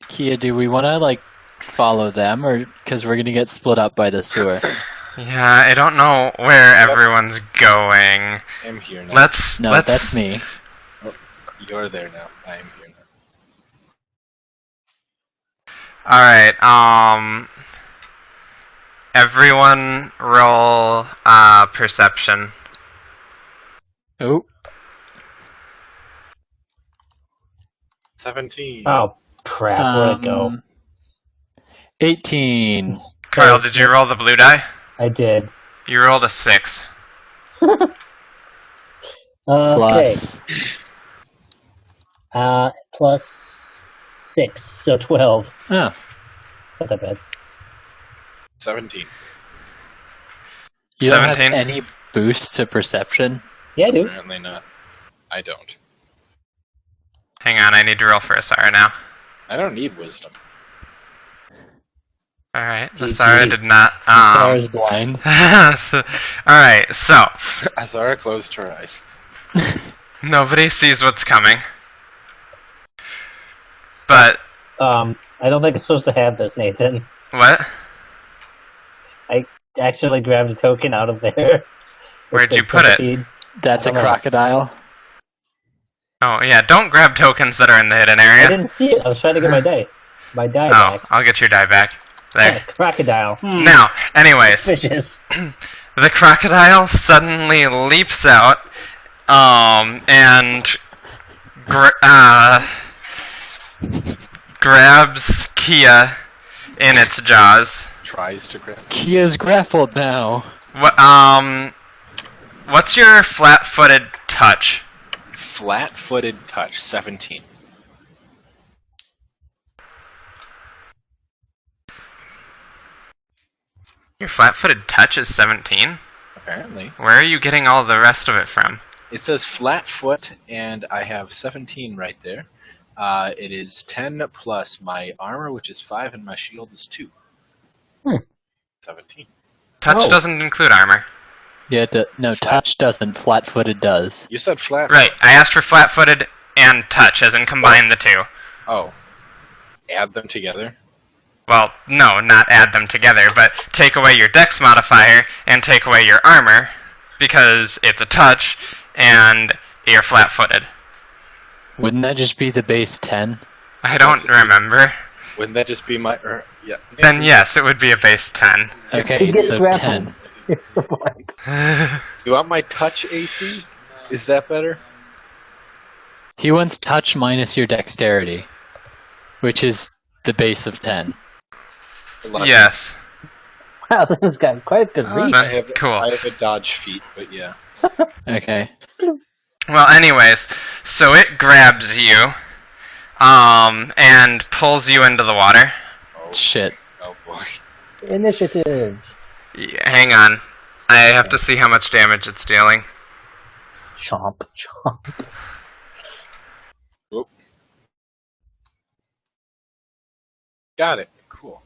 Kia, do we want to, like, follow them, or because we're gonna get split up by the sewer? Yeah, I don't know where everyone's going. I'm here now. Let's. No, let's, that's me. Oh, you're there now. I am here now. Alright, everyone roll, perception. Oh, 17. Oh, crap. Where'd it go? 18. Carl, did you roll the blue die? I did. You rolled a 6. Plus. Plus 6, so 12. Oh, It's not that bad. 17. you don't have 17. any boost to perception? Yeah, I do. Apparently not. I don't. Hang on, I need to roll for Asara now. I don't need wisdom. Alright, GG. Asara did not. Sarah's blind. Alright, so. Azara closed her eyes. Nobody sees what's coming. But. I don't think I'm supposed to have this, Nathan. What? I accidentally grabbed a token out of there. Where'd It's you the put it? centipede. That's I a don't know. crocodile. Oh, yeah, don't grab tokens that are in the hidden I area. didn't see it. I was trying to get my die. My die Oh, back. I'll get your die back. Yeah, There. crocodile. Now, anyways, Fishes. the crocodile suddenly leaps out, and grabs Kia in its jaws. Tries to grab. Kia's grappled now. What's your flat-footed touch? Flat-footed touch. 17. Your flat-footed touch is 17? Apparently. Where are you getting all the rest of it from? It says flat foot, and I have 17 right there. It is 10 plus my armor, which is 5, and my shield is 2. 17. Touch Oh. doesn't include armor. Yeah, no, touch doesn't. Flat-footed does. You said flat. Right, I asked for flat-footed and touch, as in combine the two. Oh. Add them together. Well, no, not add them together, but take away your dex modifier and take away your armor, because it's a touch, and you're flat-footed. Wouldn't that just be the base 10? I don't remember. Wouldn't that just be my... yeah. Then yes, it would be a base 10. Okay, get so grappled. 10. Here's the point. You want my touch AC? Is that better? He wants touch minus your dexterity, which is the base of 10. 11. Yes. Wow, this has got quite a good reach. I have, Cool. I have a dodge feat, but yeah. Okay. Well, anyways, so it grabs you, and pulls you into the water. Oh, Shit. oh boy. Initiative. Hang on. I have to see how much damage it's dealing. Chomp, chomp. Whoop. Got it. Cool.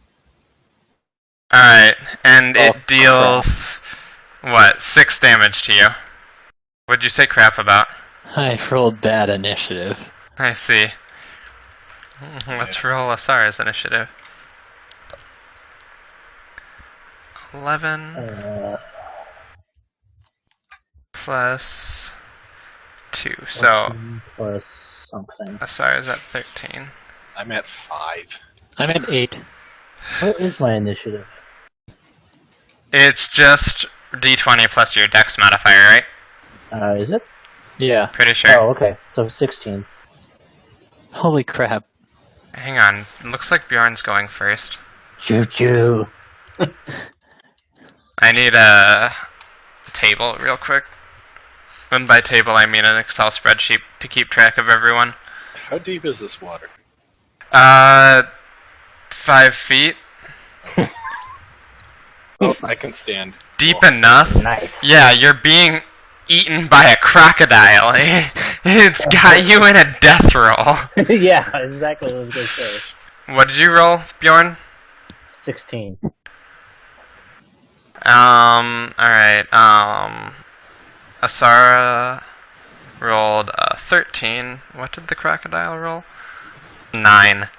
Alright, and Oh, it deals, what, 6 damage to you. What'd you say crap about? I rolled bad initiative. I see. Let's roll Asara's initiative. 11 plus 2. So 14 plus something. Asara's at 13. I'm at 5. I'm at 8. What is my initiative? It's just d20 plus your dex modifier, right? Is it? Yeah. Pretty sure. Oh, okay. So 16. Holy crap. Hang on. It looks like Bjorn's going first. Choo choo. I need a table real quick. And by table, I mean an Excel spreadsheet to keep track of everyone. How deep is this water? 5 feet. Oh, I can stand. Deep enough. Nice. Yeah, you're being eaten by a crocodile. It's got you in a death roll. Yeah, exactly what I was going to say. What did you roll, Bjorn? 16. Alright, Asara rolled a 13. What did the crocodile roll? 9.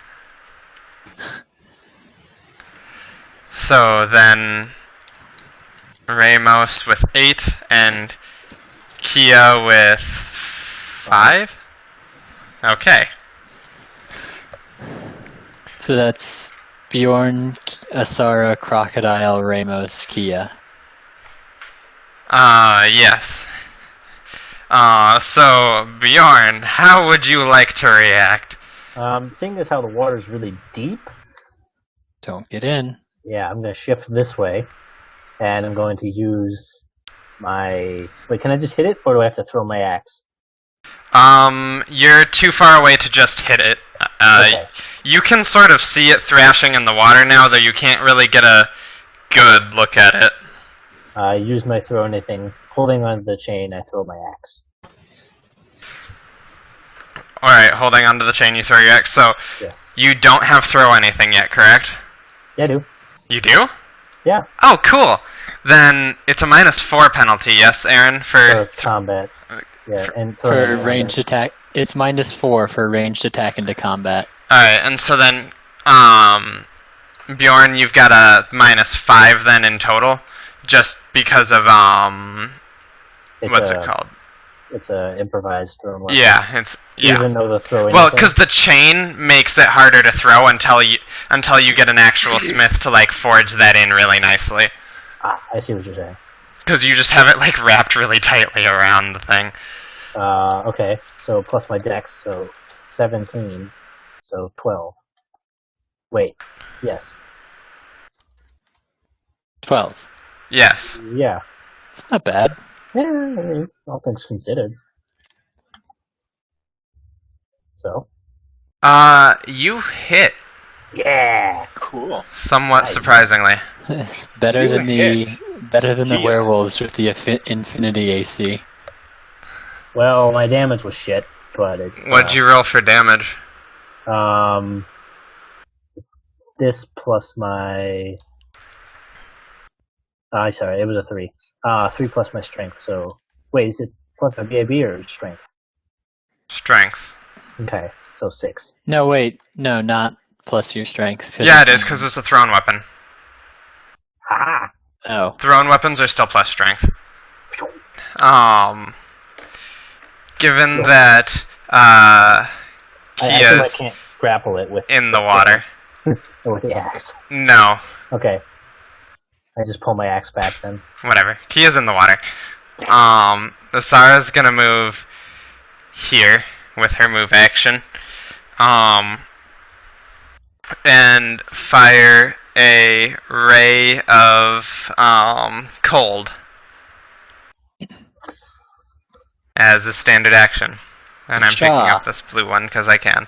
So then Ramos with 8 and Kia with 5? Okay. So that's Bjorn, Asara, Crocodile, Ramos, Kia. Yes. So Bjorn, how would you like to react? Seeing as how the water's really deep, Don't get in. yeah, I'm going to shift this way, and I'm going to use my... Wait, can I just hit it, or do I have to throw my axe? You're too far away to just hit it. Okay. You can sort of see it thrashing in the water now, though you can't really get a good look at it. I use my throw anything. Holding onto the chain, I throw my axe. Alright, holding onto the chain, you throw your axe. So, Yes. you don't have throw anything yet, correct? Yeah, I do. You do? Yeah, Oh, cool. Then it's a -4 penalty, yes, Aaron? for combat. Yeah, and For ranged attack, it's -4 for ranged attack into combat. Alright, and so then, Bjorn, you've got a -5 then in total, just because of, It's what's it called? It's a improvised thrown weapon. Yeah, it's, yeah. Even though the throwing. Well, because the chain makes it harder to throw until you get an actual smith to, like, forge that in really nicely. I see what you're saying. Because you just have it, like, wrapped really tightly around the thing. Okay, so plus my dex, so 17, so 12. Wait, yes. 12. Yes. Yeah. It's not bad. Yeah, I mean, all things considered. So? You hit Yeah! Cool. somewhat Nice. surprisingly. better You than the hit. better than the Kia. werewolves with the infinity AC. Well, my damage was shit, but it's... What'd you roll for damage? It's this plus my... sorry, it was a 3. 3 plus my strength, so... Wait, is it plus my BAB or strength? Strength. Okay, so 6. No, wait, no, not plus your strength. 'cause Yeah, it it's- is, because it's a thrown weapon. Ha! Oh, Thrown weapons are still plus strength. Given that, I assume I Kia's can't grapple it with... in the water. with the axe. No. Okay. I just pull my axe back then. Whatever. Kia's in the water. Asara's gonna move here with her move action. And fire a ray of cold as a standard action. And I'm picking Cha. up this blue one because I can.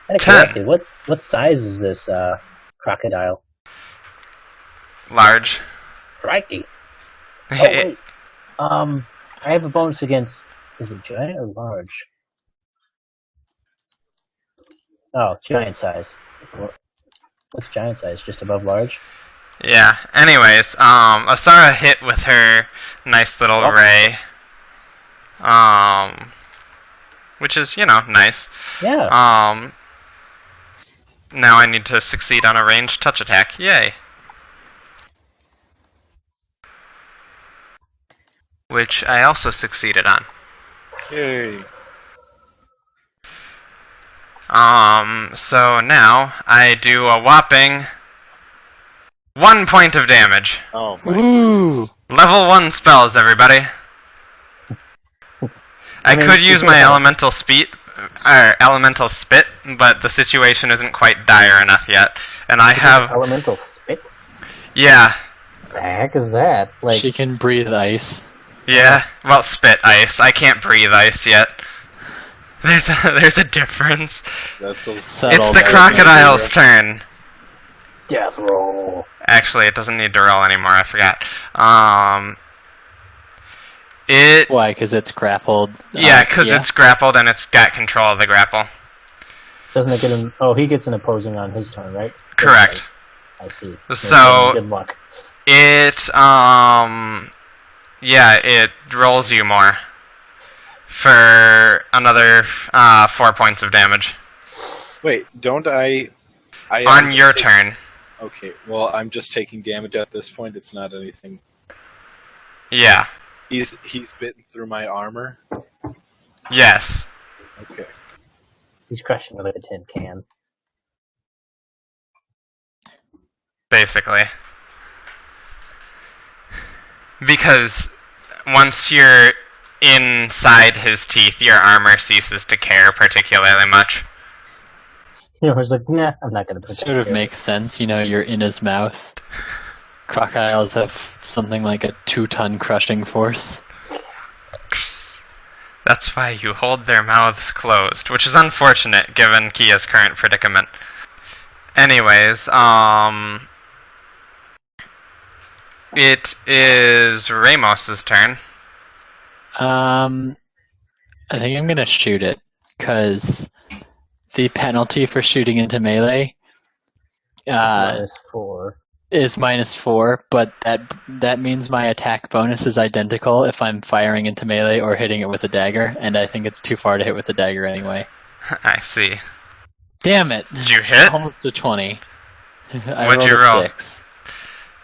Out of 10. curiosity, what size is this crocodile? Large. Crikey. Oh wait. I have a bonus against. Is it giant or large? Oh, giant size. What's giant size? Just above large? Yeah. Anyways, Asara hit with her nice little Oh. ray. Which is, nice. Yeah. now I need to succeed on a ranged touch attack. Yay. Which I also succeeded on. Yay. So now I do a whopping 1 point of damage. Oh my Ooh. goodness. Level 1 spells, everybody. I could use my elemental spit, but the situation isn't quite dire enough yet. And I have... elemental spit? Yeah. The heck is that? Like, She can breathe ice. Yeah. Well, spit ice. I can't breathe ice yet. There's a difference. That's a Subtle, It's the but crocodile's turn. death roll. Actually, it doesn't need to roll anymore. I forgot. It... Why? Because it's grappled. Yeah, because it's grappled and it's got control of the grapple. Doesn't it get him? Oh, he gets an opposing on his turn, right? Correct. I see. So- good luck. It, yeah, it rolls you more. For another 4 points of damage. Wait, don't I On your turn. Okay, well, I'm just taking damage at this point. It's not anything. Yeah. He's bitten through my armor. Yes. Okay. He's crushing it like a tin can. Basically. Because once you're inside his teeth, your armor ceases to care particularly much. You know, he's like, nah, I'm not gonna protect Sort of you. makes sense, you know, you're in his mouth. Crocodiles have something like a 2-ton crushing force. That's why you hold their mouths closed, which is unfortunate given Kia's current predicament. Anyways, it is Ramos's turn. I think I'm gonna shoot it, because the penalty for shooting into melee -4. is -4, but that means my attack bonus is identical if I'm firing into melee or hitting it with a dagger, and I think it's too far to hit with the dagger anyway. I see. Damn it! Did you hit? Almost a 20. I What'd rolled you a roll? 6.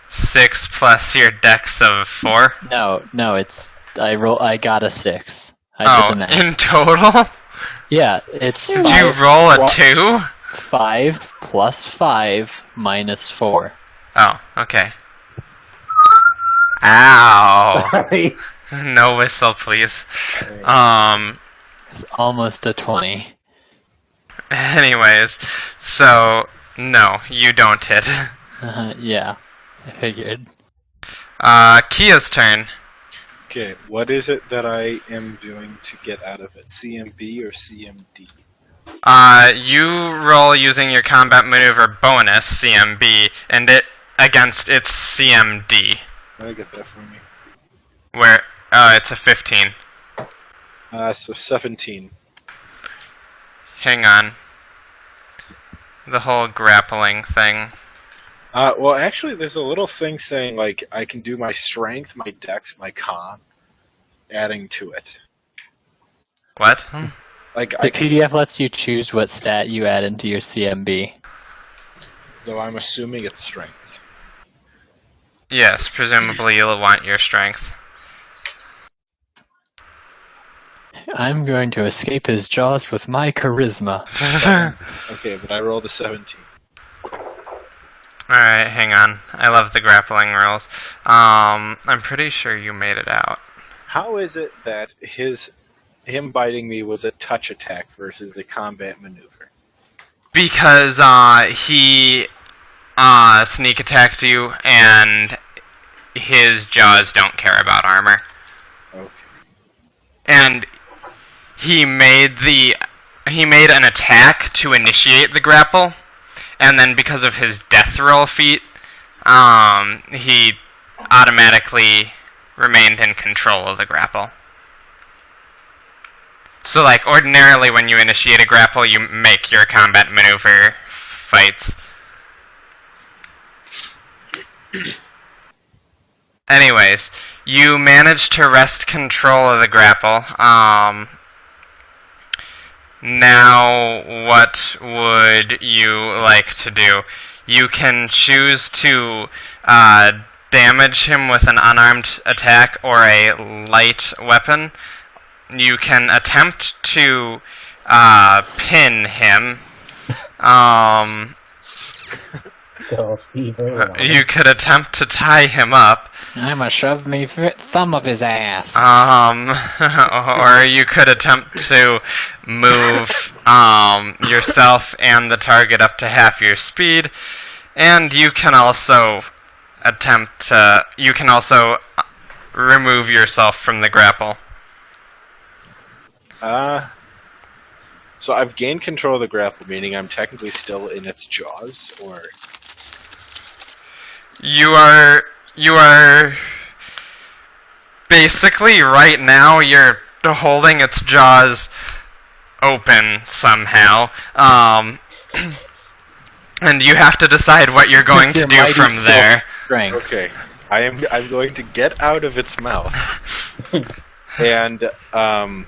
6 plus your dex of 4? No, I got a 6. I did the math. In total? Yeah, it's Did you roll a 2? 5 plus 5 minus 4. Oh, okay. Ow. No whistle, please. It's almost a 20. Anyways, so, no, you don't hit. Yeah, I figured. Kia's turn. Okay, what is it that I am doing to get out of it? CMB or CMD? You roll using your combat maneuver bonus, CMB, and it against its CMD, Can I get that for me? where, it's a 15. So 17. Hang on. The whole grappling thing. Well, actually, there's a little thing saying, like, I can do my strength, my dex, my con, adding to it. What? Like, The PDF lets you choose what stat you add into your CMB. though I'm assuming it's strength. Yes, presumably you'll want your strength. I'm going to escape his jaws with my charisma. Okay, but I rolled a 17. Alright, hang on. I love the grappling rolls. I'm pretty sure you made it out. How is it that him biting me was a touch attack versus a combat maneuver? Because, he, sneak attacked you, and his jaws don't care about armor. Okay. And he made an attack to initiate the grapple, and then because of his death roll feat, he automatically remained in control of the grapple. So, like, ordinarily when you initiate a grapple, you make your combat maneuver fights. Anyways, you managed to wrest control of the grapple, Now, what would you like to do? You can choose to damage him with an unarmed attack or a light weapon. You can attempt to pin him. Go, Steve. Irwin. You could attempt to tie him up. I'ma shove me thumb up his ass. Or you could attempt to move yourself and the target up to half your speed, and you can also remove yourself from the grapple. So I've gained control of the grapple, meaning I'm technically still in its jaws, or You are basically right now you're holding its jaws open somehow. And you have to decide what you're going to do from there. Strength. okay, I'm going to get out of its mouth, and I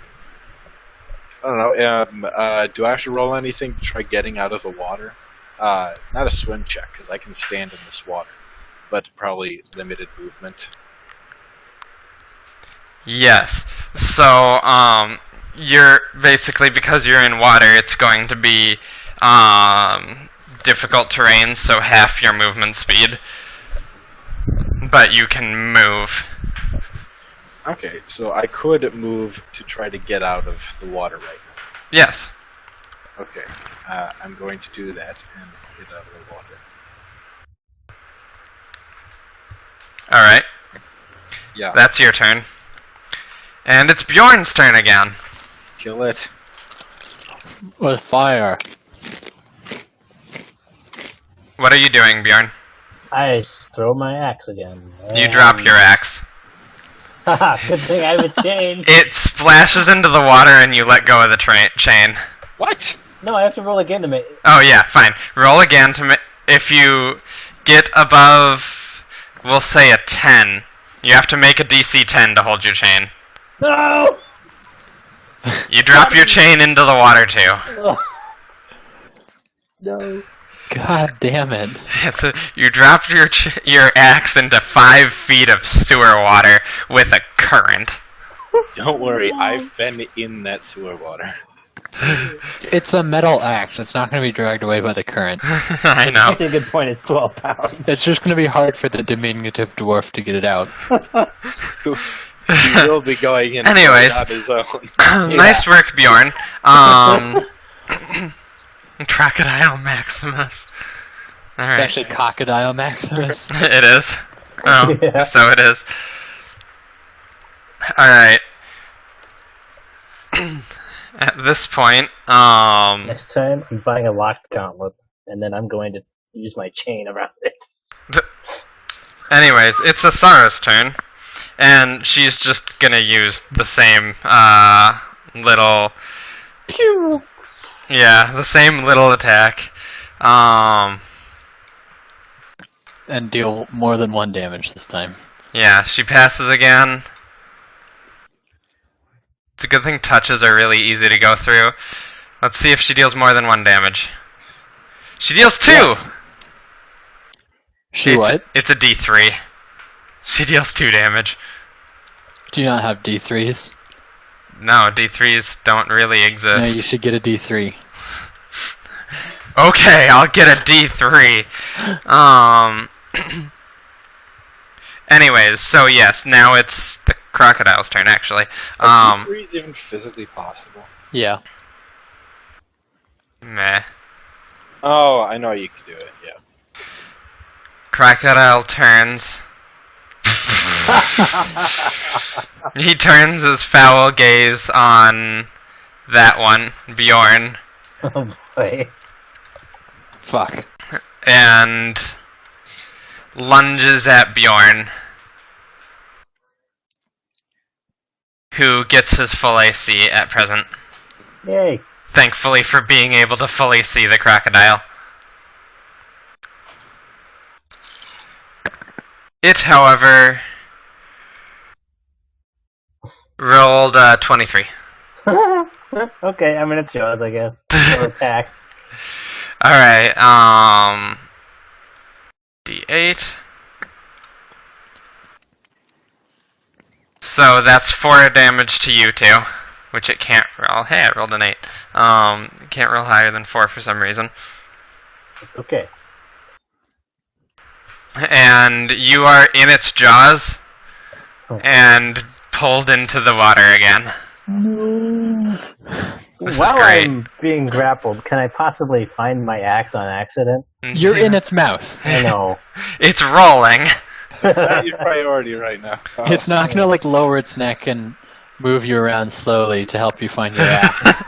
don't know. Do I have to roll anything to try getting out of the water? Not a swim check because I can stand in this water, but probably limited movement. Yes. So, you're basically, because you're in water, it's going to be difficult terrain, so half your movement speed. But you can move. Okay, so I could move to try to get out of the water right now. Yes. Okay, I'm going to do that and get out of the water. Alright. Yeah, That's your turn. And it's Bjorn's turn again. kill it. With fire. What are you doing, Bjorn? I throw my axe again. You drop your axe. Haha, good thing I have a chain. It splashes into the water and you let go of the chain. What? No, I have to roll again to make. Oh yeah, fine. Roll again to if you get above, we'll say a 10. You have to make a DC 10 to hold your chain. No! You drop your chain into the water too. No. God damn it. You dropped your axe into 5 feet of sewer water with a current. Don't worry, I've been in that sewer water. It's a metal axe. It's not going to be dragged away by the current. I know. Actually, a good point. It's 12 pounds. It's just going to be hard for the diminutive dwarf to get it out. He will be going in Anyways. on his own. Nice work, Bjorn. Crocodile Maximus. It's Alright. actually Crocodile Maximus. It is. Oh, Yeah. so it is. Alright. At this point, Next time, I'm buying a locked gauntlet, and then I'm going to use my chain around it. anyways, it's Asara's turn, and she's just gonna use the same, little, Pew! yeah, the same little attack. And deal more than 1 damage this time. Yeah, she passes again. It's a good thing touches are really easy to go through. Let's see if she deals more than 1 damage. She deals 2! Yes. She it's, what? It's a D3. She deals 2 damage. Do you not have D3s? No, D3s don't really exist. No, you should get a D3. Okay, I'll get a D3. Anyways, so yes, now it's the crocodile's turn, actually. Are D3s even physically possible? Yeah. Meh. Oh, I know you could do it, yeah. Crocodile turns. He turns his foul gaze on that one, Bjorn, Oh boy. Fuck. and lunges at Bjorn, who gets his full AC at present. Yay. Thankfully for being able to fully see the crocodile. It, however, rolled 23. Okay, I mean it's yours, I guess. Or attacked. Alright, D8. So that's 4 damage to you two, which it can't roll. Hey, I rolled an 8. Can't roll higher than 4 for some reason. It's okay. And you are in its jaws and pulled into the water again. No. This is While great. I'm being grappled, can I possibly find my axe on accident? You're in its mouth. I know. It's rolling. It's not your priority right now. It's not gonna like lower its neck and move you around slowly to help you find your axe.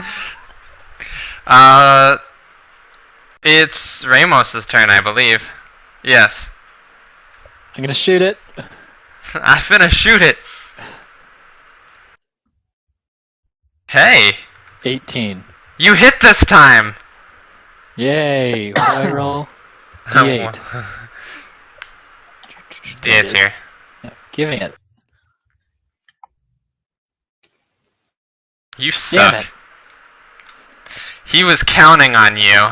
It's Ramos's turn, I believe. Yes. I'm gonna shoot it. I finna shoot it. Hey, 18. you hit this time. Yay! What do I roll? D8. D8's here. Yeah, giving it. You Damn it. suck. He was counting on you.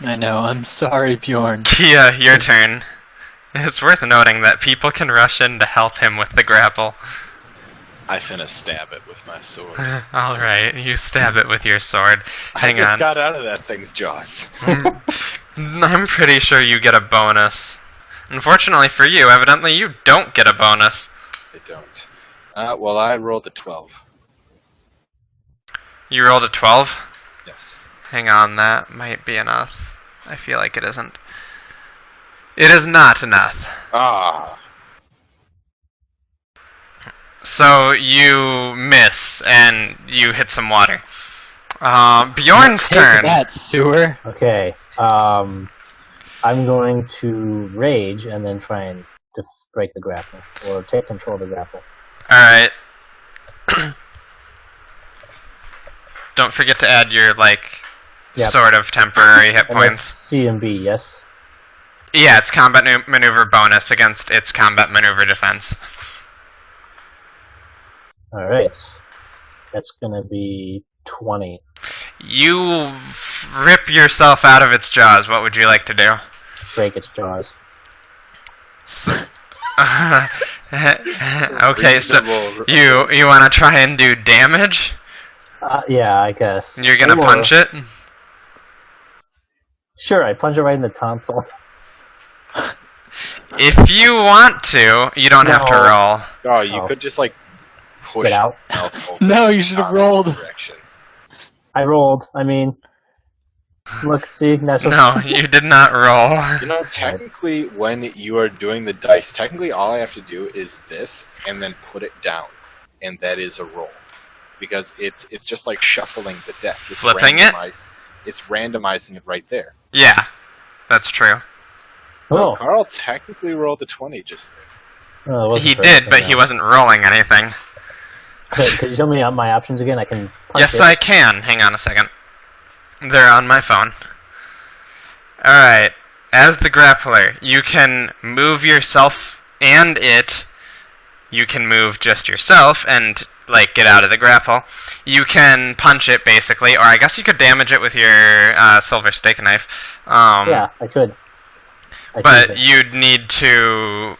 I know. I'm sorry, Bjorn. Kia, your turn. It's worth noting that people can rush in to help him with the grapple. I finna stab it with my sword. Alright, you stab it with your sword. I Hang just on. got out of that thing's jaws. I'm pretty sure you get a bonus. Unfortunately for you, evidently you don't get a bonus. I don't. Well, I rolled a 12. You rolled a 12? Yes. Hang on, that might be enough. I feel like it isn't. It is not enough. Ah. So you miss and you hit some water. Bjorn's Take turn. that, sewer. Okay. I'm going to rage and then try and break the grapple or take control of the grapple. Alright. Don't forget to add your, Yep. sort of temporary hit And that's points. C and B, yes. Yeah, it's combat maneuver bonus against its combat maneuver defense. All right. That's gonna be 20. You rip yourself out of its jaws. What would you like to do? Break its jaws. Okay, so Reasonable. you want to try and do damage? Yeah, I guess. You're gonna Or- punch it? Sure, I punch it right in the tonsil. If you want to, you don't have to No. roll. Oh, you Oh. could just push Get out. yourself over No, the you should have opposite rolled. direction. I rolled. I mean, look, see, natural. No, you did not roll. You know, technically, when you are doing the dice, technically all I have to do is this, and then put it down, and that is a roll, because it's just like shuffling the deck. It's Flipping it? It's randomizing it right there. Yeah, that's true. Oh, Carl technically rolled a 20 just there. oh, it wasn't He for did, anything, but he no. wasn't rolling anything. Could you tell me my options again? I can punch Yes, it. I can. Hang on a second. They're on my phone. Alright. As the grappler, you can move yourself and it. You can move just yourself and, get out of the grapple. You can punch it, basically, or I guess you could damage it with your silver steak knife. Yeah, I could. I But could. you'd need to...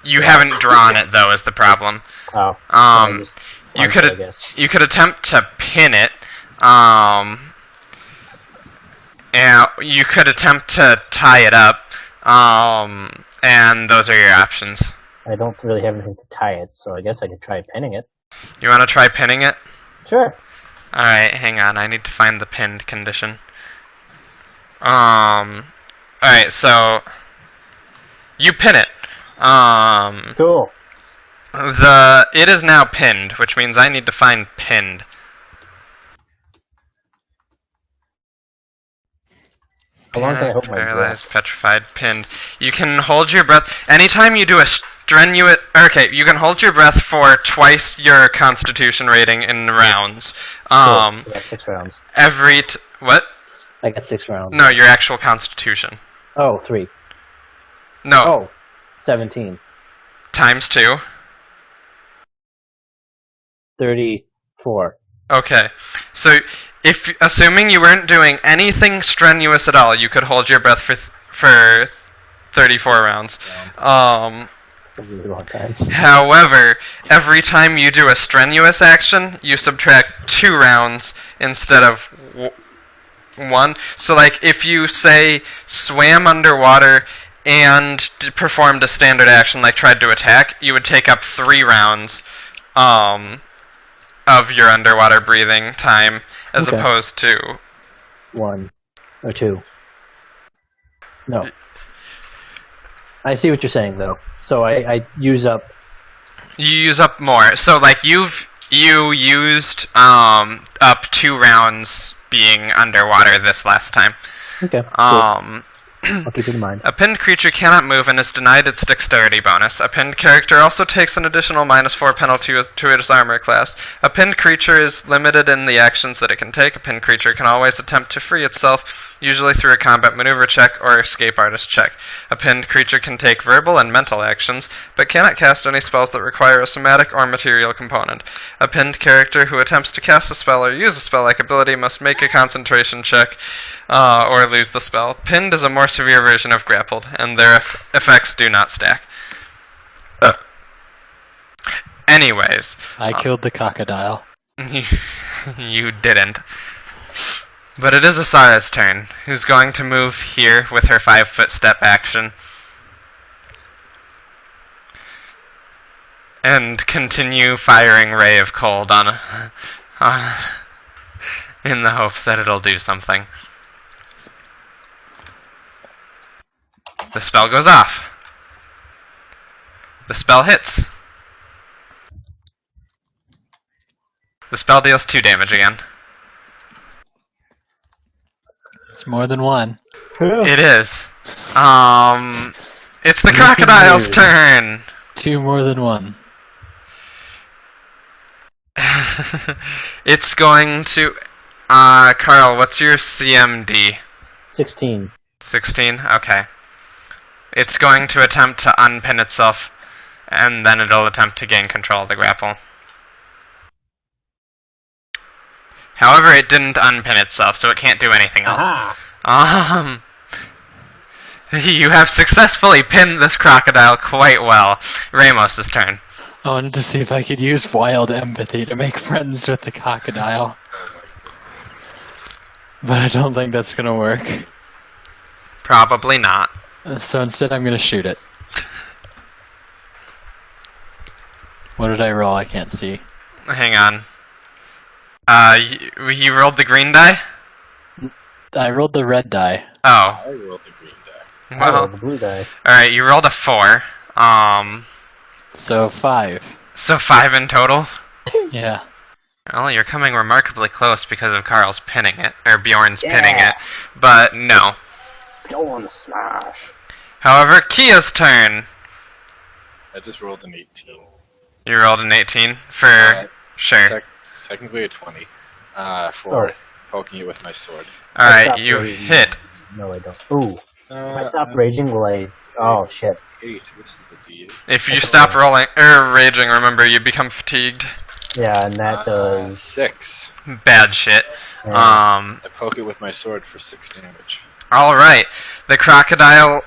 You haven't drawn it, though, is the problem. Oh. I Um, just you punch could it, I guess. you could attempt to pin it. And you could attempt to tie it up. And those are your options. I don't really have anything to tie it, so I guess I could try pinning it. You want to try pinning it? Sure. Alright, hang on. I need to find the pinned condition. Alright, so... You pin it. Cool. It is now pinned, which means I need to find pinned. How long can I hold my Paralyzed, breath? petrified, pinned. You can hold your breath anytime you do a strenuous. Okay, you can hold your breath for twice your Constitution rating in rounds. Cool. I got 6 rounds. What? I got 6 rounds. No, your actual Constitution. Oh, 3. No, Oh, 17. times 2. 34. Okay, so if assuming you weren't doing anything strenuous at all, you could hold your breath for 34 rounds. That's a really long time. However, every time you do a strenuous action, you subtract 2 rounds instead of 1. So, like, if you, say, swam underwater and performed a standard action, like tried to attack, you would take up 3 rounds of your underwater breathing time, as Okay. opposed to 1 or 2. No. I see what you're saying, though. So I use up. you use up more. So, like, you used up 2 rounds being underwater this last time. Okay. Cool. I'll keep it in mind. A pinned creature cannot move and is denied its dexterity bonus. A pinned character also takes an additional -4 penalty to its armor class. A pinned creature is limited in the actions that it can take. A pinned creature can always attempt to free itself, usually through a combat maneuver check or escape artist check. A pinned creature can take verbal and mental actions, but cannot cast any spells that require a somatic or material component. A pinned character who attempts to cast a spell or use a spell-like ability must make a concentration check or lose the spell. Pinned is a more severe version of grappled, and their effects do not stack. Anyways. I killed the crocodile. You didn't. But it is Asara's turn, who's going to move here with her 5-foot step action. And continue firing Ray of Cold on in the hopes that it'll do something. The spell goes off. The spell hits. The spell deals 2 damage again. It's more than 1. It is. It's the crocodile's turn. 2 more than 1. It's going to... Carl, what's your CMD? 16. 16? Okay. It's going to attempt to unpin itself, and then it'll attempt to gain control of the grapple. However, it didn't unpin itself, so it can't do anything else. Aha! You have successfully pinned this crocodile quite well. Ramos' turn. I wanted to see if I could use wild empathy to make friends with the crocodile. But I don't think that's gonna work. Probably not. So instead I'm gonna shoot it. What did I roll? I can't see. Hang on. You rolled the green die? I rolled the red die. Oh. I rolled the green die. Well, the blue die. alright, you rolled a 4. So 5. So 5 in total? Yeah. Well, you're coming remarkably close because of Carl's pinning it, or Bjorn's pinning it, but no. Bjorn smash. However, Kia's turn. I just rolled an 18. You rolled an 18 for sure. Technically a 20. For poking it with my sword. Alright, you hit. No, I don't. Ooh. If I stop raging, will I... Oh, shit. 8. This is a D8. If you stop raging, remember, you become fatigued. Yeah, and that does... 6. Bad shit. Yeah. I poke it with my sword for 6 damage. Alright. The crocodile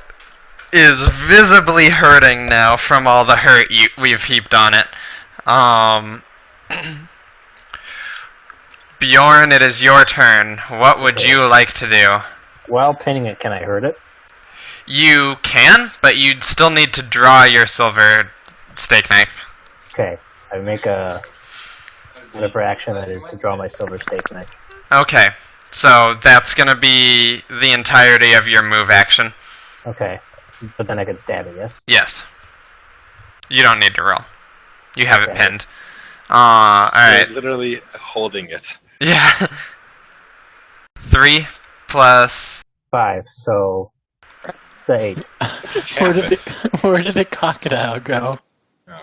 is visibly hurting now from all the hurt we've heaped on it. Bjorn, it is your turn. What would you like to do? While pinning it, can I hurt it? You can, but you'd still need to draw your silver steak knife. Okay. I make a... whatever action that is to draw my silver steak knife. Okay. So that's going to be the entirety of your move action. Okay. But then I can stab it, yes? Yes. You don't need to roll. You have it Okay. pinned. Alright. Literally holding it. Yeah. 3 plus... 5, so... Say 8. Just Where happened. did the crocodile go? No.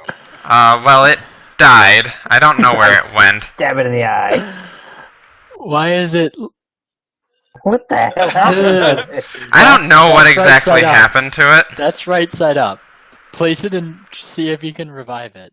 well, it died. I don't know where it went. Stab it in the eye. Why is it... What the hell happened? I don't know what That's right exactly side up. happened to it. That's right side up. Place it and see if you can revive it.